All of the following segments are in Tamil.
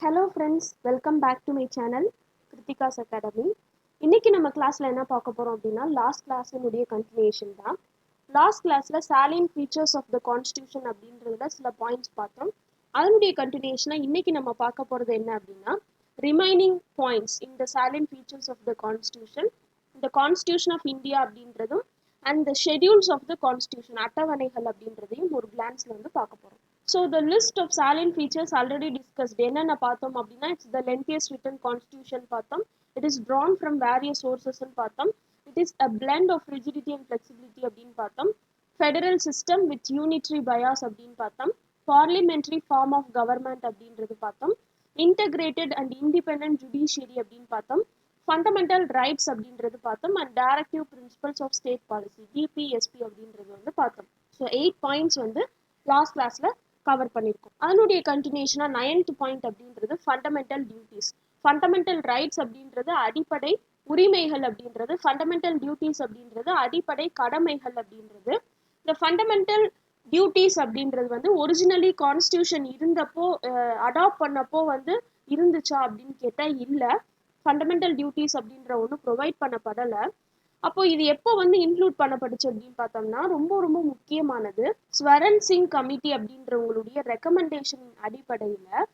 Hello friends, welcome back to my channel Kritika's Academy. இன்னைக்கு நம்ம கிளாஸ்ல என்ன பார்க்க போறோம் அப்படின்னா லாஸ்ட் கிளாஸினுடைய கண்டினியூஷன் தான். லாஸ்ட் கிளாஸ்ல salient features of the constitution அப்படின்றதுல சில பாயிண்ட்ஸ் பார்த்தோம். அதனுடைய கண்டினியூஷனா இன்னைக்கு நம்ம பார்க்க போறது என்ன அப்படின்னா remaining points in the salient features of the constitution, the constitution of India அப்படின்றதும் and the schedules of the constitution அட்டவணைகள் அப்படின்றதையும் ஒரு கிளான்ஸ்ல வந்து பார்க்க போறோம். So the list of salient features already discussed. என்னென்ன பார்த்தோம் அப்படின்னா it's the lengthiest written constitution பார்த்தோம். It is drawn from various sources பார்த்தோம். It is a blend of rigidity and flexibility அப்படின்னு பார்த்தோம். Federal system with unitary bias அப்படின்னு பார்த்தோம். Parliamentary form of government அப்படின்றது பார்த்தோம். Integrated and independent judiciary அப்படின்னு பார்த்தோம். Fundamental rights அப்படின்றது பார்த்தோம். And directive principles of state policy DPSP அப்படின்றது வந்து பார்த்தோம். So 8 points வந்து லாஸ்ட் கிளாஸ்ல கவர் பண்ணியிருக்கோம். அதனுடைய கண்டினியூஷனா 9th பாயிண்ட் அப்படின்றது ஃபண்டமெண்டல் டியூட்டிஸ். ஃபண்டமெண்டல் ரைட்ஸ் அப்படின்றது அடிப்படை உரிமைகள் அப்படின்றது, ஃபண்டமெண்டல் டியூட்டிஸ் அப்படின்றது அடிப்படை கடமைகள் அப்படின்றது. இந்த ஃபண்டமெண்டல் டியூட்டிஸ் அப்படின்றது வந்து ஒரிஜினலி கான்ஸ்டியூஷன் இருந்தப்போ அடாப்ட் பண்ணப்போ வந்து இருந்துச்சா அப்படின்னு கேட்டா இல்லை. ஃபண்டமெண்டல் டியூட்டிஸ் அப்படின்ற ஒன்று ப்ரொவைட் பண்ணப்படலை. அப்போ இது எப்போ வந்து இன்க்ளூட் பண்ணப்பட்டுச்சு அப்படின்னு பார்த்தோம்னா ரொம்ப ரொம்ப முக்கியமானது ஸ்வரன் சிங் கமிட்டி அப்படின்றவங்களுடைய ரெக்கமெண்டேஷன் அடிப்படையில்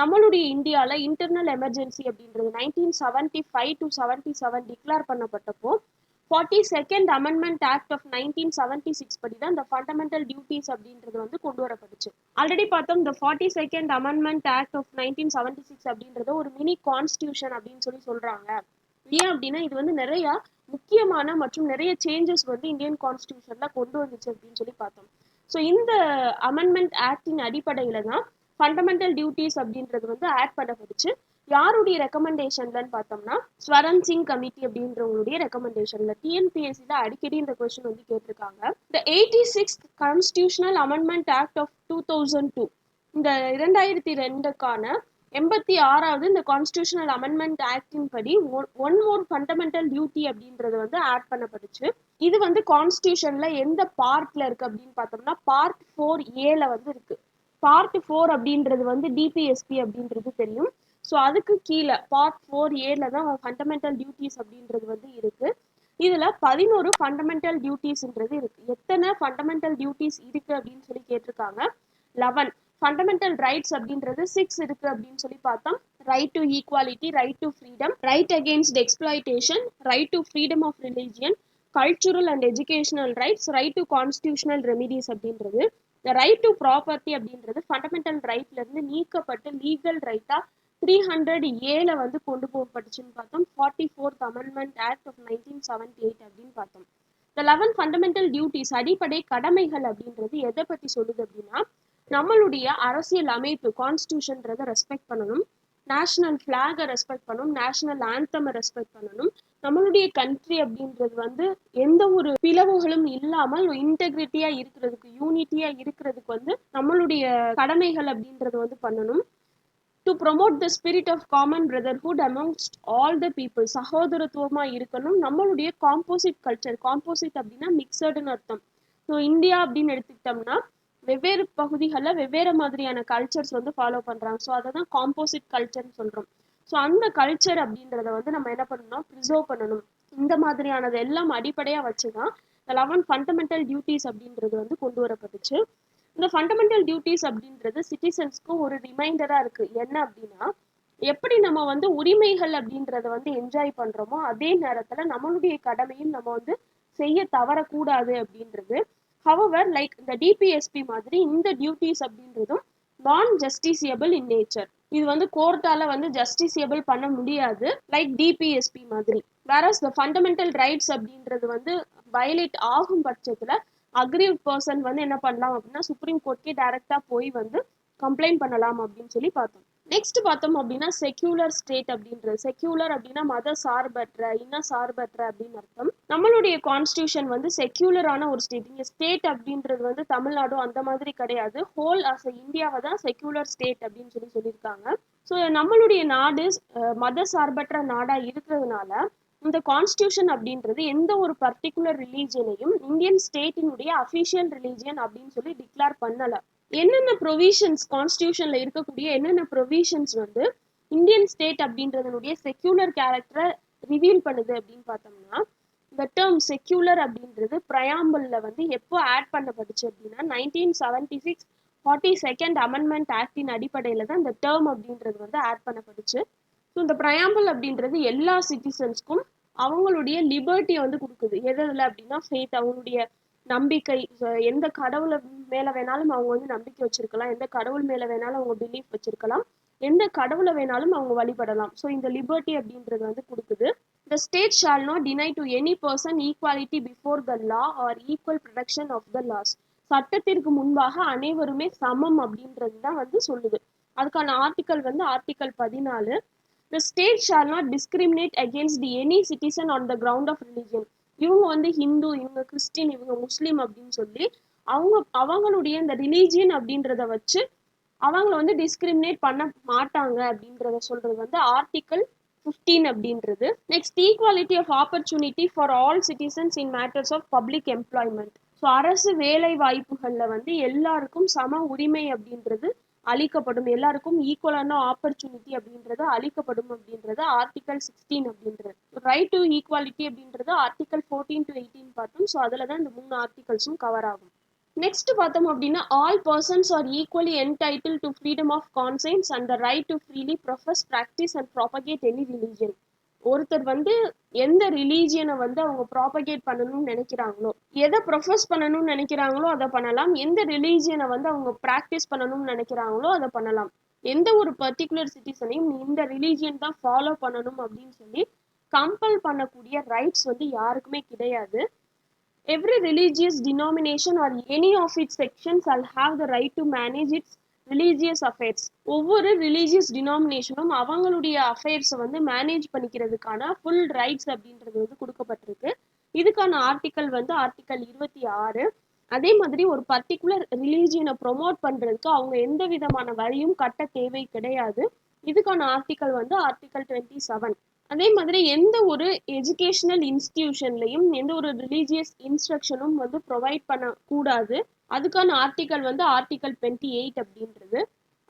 நம்மளுடைய இந்தியாவில் இன்டர்னல் எமர்ஜென்சி அப்படின்றது 1975 to 77 டிக்ளேர் பண்ணப்பட்டப்போ 42nd அமெண்ட்மெண்ட் ஆக்ட் ஆஃப் 1976 படி தான் இந்த ஃபண்டமெண்டல் டியூட்டிஸ் அப்படின்றது வந்து கொண்டு வரப்பட்டுச்சு. ஆல்ரெடி பார்த்தோம் இந்த 42nd அமெண்ட்மெண்ட் ஆக்ட் ஆஃப் 1976 அப்படின்றது ஒரு மினி கான்ஸ்டியூஷன் அப்படின்னு சொல்றாங்க. ஏன் அப்படின்னா இது வந்து நிறைய முக்கியமான மற்றும் நிறைய சேஞ்சஸ் வந்து இந்தியன் கான்ஸ்டியூஷன்ல கொண்டு வந்துச்சு அப்படின்னு சொல்லி பார்த்தோம். ஸோ இந்த அமெண்ட்மெண்ட் ஆக்டின் அடிப்படையில தான் ஃபண்டமெண்டல் டியூட்டிஸ் அப்படின்றது வந்து ஆட் பண்ணப்பட்டுச்சு. யாருடைய ரெக்கமெண்டேஷன்லன்னு பார்த்தோம்னா ஸ்வரன் சிங் கமிட்டி அப்படின்றவங்களுடைய ரெக்கமெண்டேஷன்ல. டிஎன்பிஎஸ்சில அடிக்கடி இந்த கொஸ்டின் வந்து கேட்டிருக்காங்க. The 86th constitutional amendment act of 2002, இந்த 2002க்கான 86வது இந்த கான்ஸ்டியூஷனல் அமெண்ட்மெண்ட் ஆக்டின் படி ஒன் மோர் ஃபண்டமெண்டல் டியூட்டி அப்படின்றது வந்து ஆட் பண்ணப்பட்டுச்சு. இது வந்து கான்ஸ்டியூஷன்ல எந்த பார்ட்ல இருக்கு அப்படின்னு பார்த்தோம்னா பார்ட் 4A வந்து இருக்கு. பார்ட் 4 அப்படின்றது வந்து டிபிஎஸ்பி அப்படின்றது தெரியும். ஸோ அதுக்கு கீழே பார்ட் 4A தான் ஃபண்டமெண்டல் டியூட்டிஸ் அப்படின்றது வந்து இருக்கு. இதுல 11 ஃபண்டமெண்டல் டியூட்டிஸ்ன்றது இருக்கு. எத்தனை ஃபண்டமெண்டல் டியூட்டிஸ் இருக்கு அப்படின்னு சொல்லி கேட்டிருக்காங்க. 11. ஃபண்டமெண்டல் ரைட்ஸ் அப்படின்றது 6 இருக்கு அப்படின்னு சொல்லி பார்த்தோம். Right to equality, right to freedom, right against exploitation, right to freedom of religion, cultural and educational rights, right to constitutional remedies அப்படின்றது. இந்த ரைட் டு ப்ராப்பர்ட்டி அப்படின்றது ஃபண்டமெண்டல் ரைட்ல இருந்து நீக்கப்பட்டு லீகல் ரைட்டா 300A வந்து கொண்டு போகப்பட்டுச்சுன்னு பார்த்தோம். 44th அமெண்ட்மெண்ட் ஆக்ட் ஆஃப் 1978 அப்படின்னு பார்த்தோம். இந்த 11 ஃபண்டமெண்டல் டியூட்டிஸ் அடிப்படை கடமைகள் அப்படின்றது எதை பத்தி சொல்லுது அப்படின்னா நம்மளுடைய அரசியல் அமைப்பு கான்ஸ்டியூஷன்றதை ரெஸ்பெக்ட் பண்ணணும், நேஷனல் ஃபிளாகை ரெஸ்பெக்ட் பண்ணணும், நேஷனல் ஆந்தமை ரெஸ்பெக்ட் பண்ணணும். நம்மளுடைய கண்ட்ரி அப்படின்றது வந்து எந்த ஒரு பிளவுகளும் இல்லாமல் இன்டெகிரிட்டியா இருக்கிறதுக்கு, யூனிட்டியா இருக்கிறதுக்கு வந்து நம்மளுடைய கடமைகள் அப்படின்றது வந்து பண்ணணும். To promote the spirit of common brotherhood amongst all the people, சகோதரத்துவமா இருக்கணும். நம்மளுடைய காம்போசிட் கல்ச்சர், காம்போசிட் அப்படின்னா மிக்சடுன்னு அர்த்தம். ஸோ இந்தியா அப்படின்னு எடுத்துக்கிட்டோம்னா வெவ்வேறு பகுதிகளில் வெவ்வேறு மாதிரியான கல்ச்சர்ஸ் வந்து ஃபாலோ பண்ணுறாங்க. ஸோ அதை தான் காம்போசிட் கல்ச்சர்னு சொல்கிறோம். ஸோ அந்த கல்ச்சர் அப்படின்றத வந்து நம்ம என்ன பண்ணணும், ப்ரிசர்வ் பண்ணணும். இந்த மாதிரியானது எல்லாம் அடிப்படையாக வச்சு தான் இந்த 11 ஃபண்டமெண்டல் டியூட்டிஸ் அப்படின்றது வந்து கொண்டு வரப்பட்டுச்சு. இந்த ஃபண்டமெண்டல் டியூட்டிஸ் அப்படின்றது சிட்டிசன்ஸ்க்கு ஒரு ரிமைண்டராக இருக்குது. என்ன அப்படின்னா எப்படி நம்ம வந்து உரிமைகள் அப்படின்றத வந்து என்ஜாய் பண்ணுறோமோ அதே நேரத்தில் நம்மளுடைய கடமையும் நம்ம வந்து செய்ய தவறக்கூடாது அப்படின்றது. ஹவவர் லைக் இந்த டிபிஎஸ்பி மாதிரி இந்த டியூட்டிஸ் அப்படின்றதும் நான் ஜஸ்டிசியபிள் இன் நேச்சர். இது வந்து கோர்ட்டால வந்து ஜஸ்டிசியபிள் பண்ண முடியாது லைக் டிபிஎஸ்பி மாதிரி. வேறஸ் த ஃபண்டமெண்டல் ரைட்ஸ் அப்படின்றது வந்து வயலேட் ஆகும் பட்சத்துல அக்ரீவ்ட் பர்சன் வந்து என்ன பண்ணலாம் அப்படின்னா சுப்ரீம் கோர்ட்கே டைரக்டா போய் வந்து கம்ப்ளைண்ட் பண்ணலாம் அப்படின்னு சொல்லி பார்த்தோம். நெக்ஸ்ட் பார்த்தோம் அப்படின்னா செக்யூலர் ஸ்டேட் அப்படின்றது. செக்யூலர் அப்படின்னா மத சார்பற்ற, இன சார்பற்ற அப்படின்னு அர்த்தம். நம்மளுடைய கான்ஸ்டியூஷன் வந்து செக்யூலரான ஒரு ஸ்டேட். இங்க ஸ்டேட் அப்படின்றது வந்து தமிழ்நாடு அந்த மாதிரி கிடையாது. ஹோல் அஸ் இந்தியாவை தான் செக்யூலர் ஸ்டேட் அப்படின்னு சொல்லியிருக்காங்க. ஸோ நம்மளுடைய நாடு மத சார்பற்ற நாடா இருக்கிறதுனால இந்த கான்ஸ்டியூஷன் அப்படின்றது எந்த ஒரு பர்டிகுலர் ரிலீஜியனையும் இந்தியன் ஸ்டேட்டினுடைய அஃபிஷியல் ரிலீஜியன் அப்படின்னு சொல்லி டிக்ளேர் பண்ணல. என்னென்ன ப்ரொவிஷன்ஸ் கான்ஸ்டியூஷன்ல இருக்கக்கூடிய என்னென்ன ப்ரொவிஷன்ஸ் வந்து இந்தியன் ஸ்டேட் அப்படின்றதனுடைய செக்யூலர் கேரக்டரை ரிவீல் பண்ணுது அப்படின்னு பார்த்தோம்னா, இந்த டேர்ம் செக்யூலர் அப்படின்றது ப்ரயாம்பிள்ல வந்து எப்போ ஆட் பண்ணப்பட்டுச்சு அப்படின்னா 1976 42nd அமெண்ட்மெண்ட் ஆக்டின் அடிப்படையில தான் இந்த டேர்ம் அப்படின்றது வந்து ஆட் பண்ணப்பட்டுச்சு. ஸோ இந்த ப்ரயாம்பிள் அப்படின்றது எல்லா சிட்டிசன்ஸ்க்கும் அவங்களுடைய லிபர்ட்டியை வந்து கொடுக்குது. எதில் அப்படின்னா ஃபெய்த், அவங்களுடைய நம்பிக்கை, எந்த கடவுளை மேல வேணாலும் அவங்க வந்து நம்பிக்கை வச்சிருக்கலாம், எந்த கடவுள் மேல வேணாலும் அவங்க பிலீஃப் வச்சிருக்கலாம், எந்த கடவுளை வேணாலும் அவங்க வழிபடலாம். ஸோ இந்த லிபர்ட்டி அப்படின்றது வந்து கொடுக்குது. The state shall not deny to any person equality before the law or equal protection of the laws. சட்டத்திற்கு முன்பாக அனைவருமே சமம் அப்படின்றது தான் வந்து சொல்லுது. அதுக்கான ஆர்டிக்கல் வந்து article 14. The state shall not discriminate against any citizen on the ground of religion. இவங்க வந்து ஹிந்து, இவங்க கிறிஸ்டின், இவங்க முஸ்லீம் அப்படின்னு சொல்லி அவங்களுடைய இந்த ரிலீஜியன் அப்படின்றத வச்சு அவங்கள வந்து டிஸ்கிரிமினேட் பண்ண மாட்டாங்க அப்படின்றத சொல்றது வந்து ஆர்டிக்கல் 15 அப்படின்றது. Next, equality of opportunity for all citizens in matters of public employment. So அரசு வேலை வாய்ப்புகள்ல வந்து எல்லாருக்கும் சம உரிமை அப்படின்றது அளிக்கப்படும், எல்லாருக்கும் ஈக்குவலான ஆப்பர்ச்சுனிட்டி அப்படின்றது அளிக்கப்படும் அப்படின்றது ஆர்டிகல் 16 அப்படின்றது. ரைட் டு ஈக்குவாலிட்டி அப்படின்றது ஆர்டிகல் 14 to 18 பார்த்தோம். ஸோ அதில் தான் இந்த 3 ஆர்டிகல்ஸும் கவர் ஆகும். நெக்ஸ்ட் பார்த்தோம் அப்படின்னா, all persons are equally entitled to freedom of conscience and the right to freely profess, practise and propagate any religion. ஒருத்தர் வந்து எந்த ரிலீஜியனை வந்து அவங்க ப்ராபகேட் பண்ணணும்னு நினைக்கிறாங்களோ, எதை ப்ரொஃபஸ் பண்ணணும்னு நினைக்கிறாங்களோ அதை பண்ணலாம், எந்த ரிலீஜியனை வந்து அவங்க ப்ராக்டிஸ் பண்ணணும்னு நினைக்கிறாங்களோ அதை பண்ணலாம். எந்த ஒரு பர்டிகுலர் சிட்டிசனையும் இந்த ரிலீஜியன் தான் ஃபாலோ பண்ணணும் அப்படின்னு சொல்லி கம்பல் பண்ணக்கூடிய ரைட்ஸ் வந்து யாருக்குமே கிடையாது. Every religious denomination or any of its sections shall have the right to manage its religious affairs. ஒவ்வொரு ரிலீஜியஸ் டினாமினேஷனும் அவங்களுடைய அஃபேர்ஸை வந்து மேனேஜ் பண்ணிக்கிறதுக்கான ஃபுல் ரைட்ஸ் அப்படின்றது வந்து கொடுக்கப்பட்டிருக்கு. இதுக்கான ஆர்டிக்கல் வந்து ஆர்டிக்கல் 26. அதே மாதிரி ஒரு பர்டிகுலர் ரிலீஜியனை ப்ரொமோட் பண்ணுறதுக்கு அவங்க எந்த விதமான வரியும் கட்ட தேவை கிடையாது. இதுக்கான ஆர்டிக்கல் வந்து ஆர்டிக்கல் 27. அதே மாதிரி எந்த ஒரு எஜுகேஷனல் இன்ஸ்டிடியூஷன்லையும் எந்த ஒரு ரிலீஜியஸ் இன்ஸ்ட்ரக்ஷனும் வந்து ப்ரொவைட் பண்ணக்கூடாது. அதுக்கான ஆர்டிக்கல் வந்து ஆர்டிக்கல் 28 அப்படின்றது.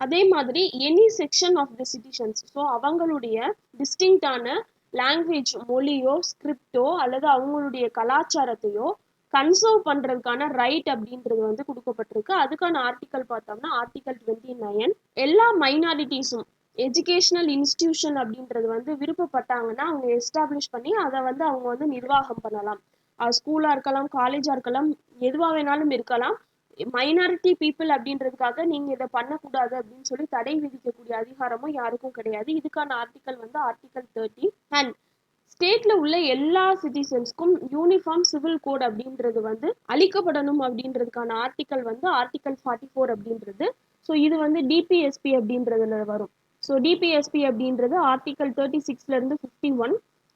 அதே மாதிரி any section of the citizens, so அவங்களுடைய டிஸ்டிங்டான லாங்குவேஜ், மொழியோ ஸ்கிரிப்டோ அல்லது அவங்களுடைய கலாச்சாரத்தையோ கன்சர்வ் பண்ணுறதுக்கான ரைட் அப்படின்றது வந்து கொடுக்கப்பட்டிருக்கு. அதுக்கான ஆர்டிக்கல் பார்த்தோம்னா ஆர்டிக்கல் 29. எல்லா மைனாரிட்டிஸும் எஜுகேஷனல் இன்ஸ்டிடியூஷன் அப்படின்றது வந்து விருப்பப்பட்டாங்கன்னா அவங்க எஸ்டாப்ளிஷ் பண்ணி அதை வந்து அவங்க வந்து நிர்வாகம் பண்ணலாம். ஸ்கூலாக இருக்கலாம், காலேஜாக இருக்கலாம், எதுவாக வேணாலும் இருக்கலாம். மைனாரிட்டி பீப்புள் அப்படின்றதுக்காக நீங்கள் இதை பண்ணக்கூடாது அப்படின்னு சொல்லி தடை விதிக்கக்கூடிய அதிகாரமும் யாருக்கும் கிடையாது. இதுக்கான ஆர்டிக்கல் வந்து ஆர்டிக்கல் 30. அண்ட் ஸ்டேட்ல உள்ள எல்லா சிட்டிசன்ஸ்க்கும் யூனிஃபார்ம் சிவில் கோட் அப்படின்றது வந்து அளிக்கப்படணும் அப்படின்றதுக்கான ஆர்டிக்கல் வந்து ஆர்டிக்கல் 44 அப்படின்றது. ஸோ இது வந்து டிபிஎஸ்பி அப்படின்றதுல வரும். ஸோ டிபிஎஸ்பி அப்படின்றது ஆர்டிக்கல் 36லேருந்து 51.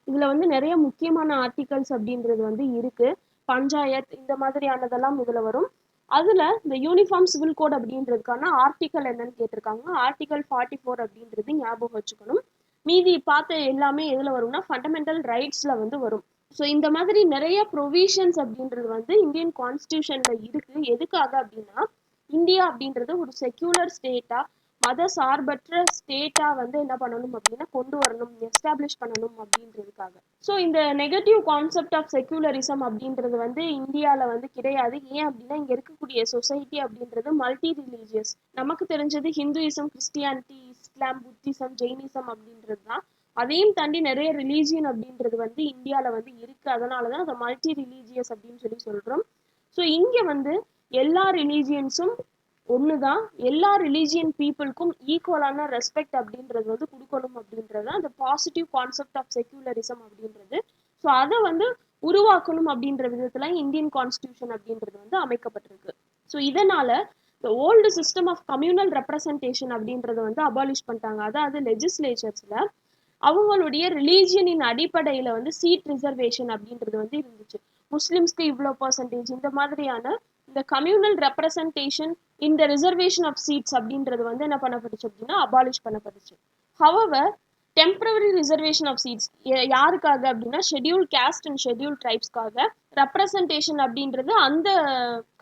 இதில் வந்து நிறைய முக்கியமான ஆர்டிகல்ஸ் அப்படின்றது வந்து இருக்கு. பஞ்சாயத் இந்த மாதிரியானதெல்லாம் இதில் வரும். அதில் இந்த யூனிஃபார்ம் சிவில் கோட் அப்படின்றதுக்கான ஆர்டிக்கல் என்னன்னு கேட்டிருக்காங்க. ஆர்டிக்கல் 44 அப்படின்றது ஞாபகம் வச்சுக்கணும். மீதி பார்த்த எல்லாமே எதில் வரும்னா ஃபண்டமெண்டல் ரைட்ஸில் வந்து வரும். ஸோ இந்த மாதிரி நிறைய ப்ரொவிஷன்ஸ் அப்படின்றது வந்து இந்தியன் கான்ஸ்டியூஷனில் இருக்குது. எதுக்காக அப்படின்னா, இந்தியா அப்படின்றது ஒரு செக்யூலர் ஸ்டேட்டாக, மத சார்பற்ற ஸ்டேட்டாக வந்து என்ன பண்ணணும் அப்படின்னா கொண்டு வரணும், எஸ்டாப்ளிஷ் பண்ணணும் அப்படின்றதுக்காக. ஸோ இந்த நெகட்டிவ் கான்செப்ட் ஆஃப் செக்யூலரிசம் அப்படின்றது வந்து இந்தியாவில் வந்து கிடையாது. ஏன் அப்படின்னா இங்கே இருக்கக்கூடிய சொசைட்டி அப்படின்றது மல்டி ரிலீஜியஸ். நமக்கு தெரிஞ்சது ஹிந்துயிசம், கிறிஸ்டியானிட்டி, இஸ்லாம், புத்திசம், ஜெயினிசம் அப்படின்றது தான். அதையும் தாண்டி நிறைய ரிலீஜியன் அப்படின்றது வந்து இந்தியாவில் வந்து இருக்கு. அதனால தான் அதை மல்டி ரிலீஜியஸ் அப்படின்னு சொல்லி சொல்கிறோம். ஸோ இங்கே வந்து எல்லா ரிலீஜியன்ஸும் ஒன்று தான், எல்லா ரிலீஜியன் பீப்புளுக்கும் ஈக்குவலான ரெஸ்பெக்ட் அப்படின்றது வந்து கொடுக்கணும் அப்படின்றது அந்த பாசிட்டிவ் கான்செப்ட் ஆஃப் செக்யூலரிசம் அப்படின்றது. ஸோ அதை வந்து உருவாக்கணும் அப்படின்ற விதத்துல இந்தியன் கான்ஸ்டியூஷன் அப்படின்றது வந்து அமைக்கப்பட்டிருக்கு. ஸோ இதனால இந்த old system of communal representation அப்படின்றத வந்து அபாலிஷ் பண்ணிட்டாங்க. அதாவது லெஜிஸ்லேச்சர்ஸ்ல அவங்களுடைய ரிலீஜியனின் அடிப்படையில் வந்து சீட் ரிசர்வேஷன் அப்படின்றது வந்து இருந்துச்சு. முஸ்லிம்ஸ்க்கு இவ்வளோ பர்சன்டேஜ், இந்த மாதிரியான இந்த கம்யூனல் ரெப்ரசன்டேஷன் இந்த ரிசர்வேஷன் ஆஃப் சீட்ஸ் அப்படின்றது வந்து என்ன பண்ணப்பட்டுச்சு அப்படின்னா அபாலிஷ் பண்ணப்பட்டுச்சு. However temporary reservation of seats யாருக்காக அப்படின்னா ஷெட்யூல் கேஸ்ட் அண்ட் ஷெட்யூல் ட்ரைப்ஸ்க்காக ரெப்ரசன்டேஷன் அப்படின்றது அந்த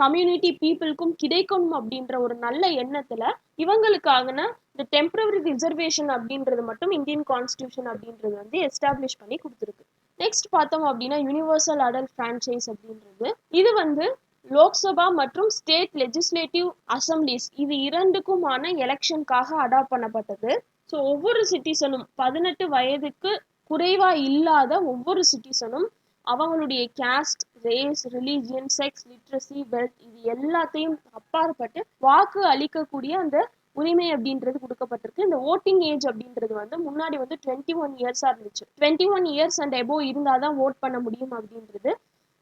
கம்யூனிட்டி பீப்புளுக்கும் கிடைக்கணும் அப்படின்ற ஒரு நல்ல எண்ணத்துல இவங்களுக்காகன இந்த டெம்பரவரி ரிசர்வேஷன் அப்படின்றது மட்டும் இந்தியன் கான்ஸ்டியூஷன் அப்படின்றது வந்து எஸ்டாப்ளிஷ் பண்ணி கொடுத்துருக்கு. நெக்ஸ்ட் பார்த்தோம் அப்படின்னா யூனிவர்சல் அடல்ட் ஃப்ரான்ச்சைஸ் அப்படின்றது இது வந்து லோக்சபா மற்றும் ஸ்டேட் லெஜிஸ்லேட்டிவ் அசம்பிளிஸ் இது இரண்டுக்குமான எலெக்ஷனுக்காக அடாப்ட் பண்ணப்பட்டது. ஸோ ஒவ்வொரு சிட்டிசனும் 18 வயதுக்கு குறைவா இல்லாத ஒவ்வொரு சிட்டிசனும் அவங்களுடைய caste, race, religion, sex, literacy, wealth இது எல்லாத்தையும் அப்பாற்பட்டு வாக்கு அளிக்கக்கூடிய அந்த உரிமை அப்படின்றது கொடுக்கப்பட்டிருக்கு. இந்த ஓட்டிங் ஏஜ் அப்படின்றது வந்து முன்னாடி வந்து 21 இயர்ஸா இருந்துச்சு. 21 இயர்ஸ் அண்ட் எபோவ் இருந்தாதான் ஓட் பண்ண முடியும் அப்படின்றது.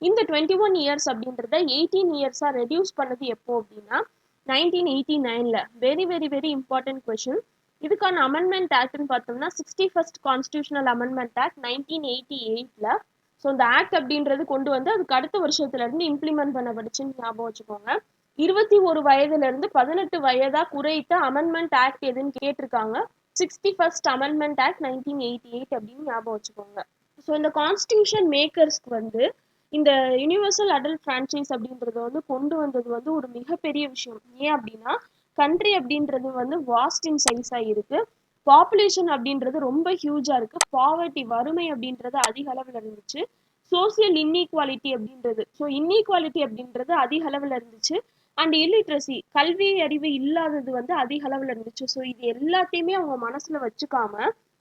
இந்த 21 இயர்ஸ் அப்படின்றத 18 இயர்ஸா ரெடியூஸ் பண்ணது எப்போ அப்படின்னா 1989ல. Very very very important question. இதுக்கான அமெண்ட்மெண்ட் ஆக்ட்னு பார்த்தோம்னா 61st கான்ஸ்டியூஷனல் அமெண்ட்மெண்ட் ஆக்ட் 1988ல. ஸோ இந்த ஆக்ட் அப்படின்றது கொண்டு வந்து அதுக்கு அடுத்த வருஷத்துல இருந்து இம்ப்ளிமெண்ட் பண்ணப்பட்டுச்சுன்னு ஞாபகம் வச்சுக்கோங்க. 21 வயதுல இருந்து 18 வயதா குறைத்த அமெண்ட்மெண்ட் ஆக்ட் எதுன்னு கேட்டிருக்காங்க. 61st அமெண்ட்மெண்ட் ஆக்ட் 1988 அப்படின்னு ஞாபகம் வச்சுக்கோங்க. ஸோ இந்த கான்ஸ்டியூஷன் மேக்கர்ஸ்க்கு வந்து இந்த யூனிவர்சல் அடல்ட் ஃப்ரான்ச்சைஸ் அப்படின்றத வந்து கொண்டு வந்தது வந்து ஒரு மிகப்பெரிய விஷயம். ஏன் அப்படின்னா கண்ட்ரி அப்படின்றது வந்து வாஸ்ட் இன் சைஸா இருக்கு. பாப்புலேஷன் அப்படின்றது ரொம்ப ஹியூஜா இருக்கு. பாவர்ட்டி வறுமை அப்படின்றது அதிக அளவில் இருந்துச்சு. சோசியல் இன்இக்வாலிட்டி அப்படின்றது இன்இக்வாலிட்டி அப்படின்றது அதிக அளவில் இருந்துச்சு. அண்ட் இல்லிட்ரஸி கல்வி அறிவு இல்லாதது வந்து அதிக அளவில் இருந்துச்சு. ஸோ இது எல்லாத்தையுமே அவங்க மனசுல வச்சுக்காம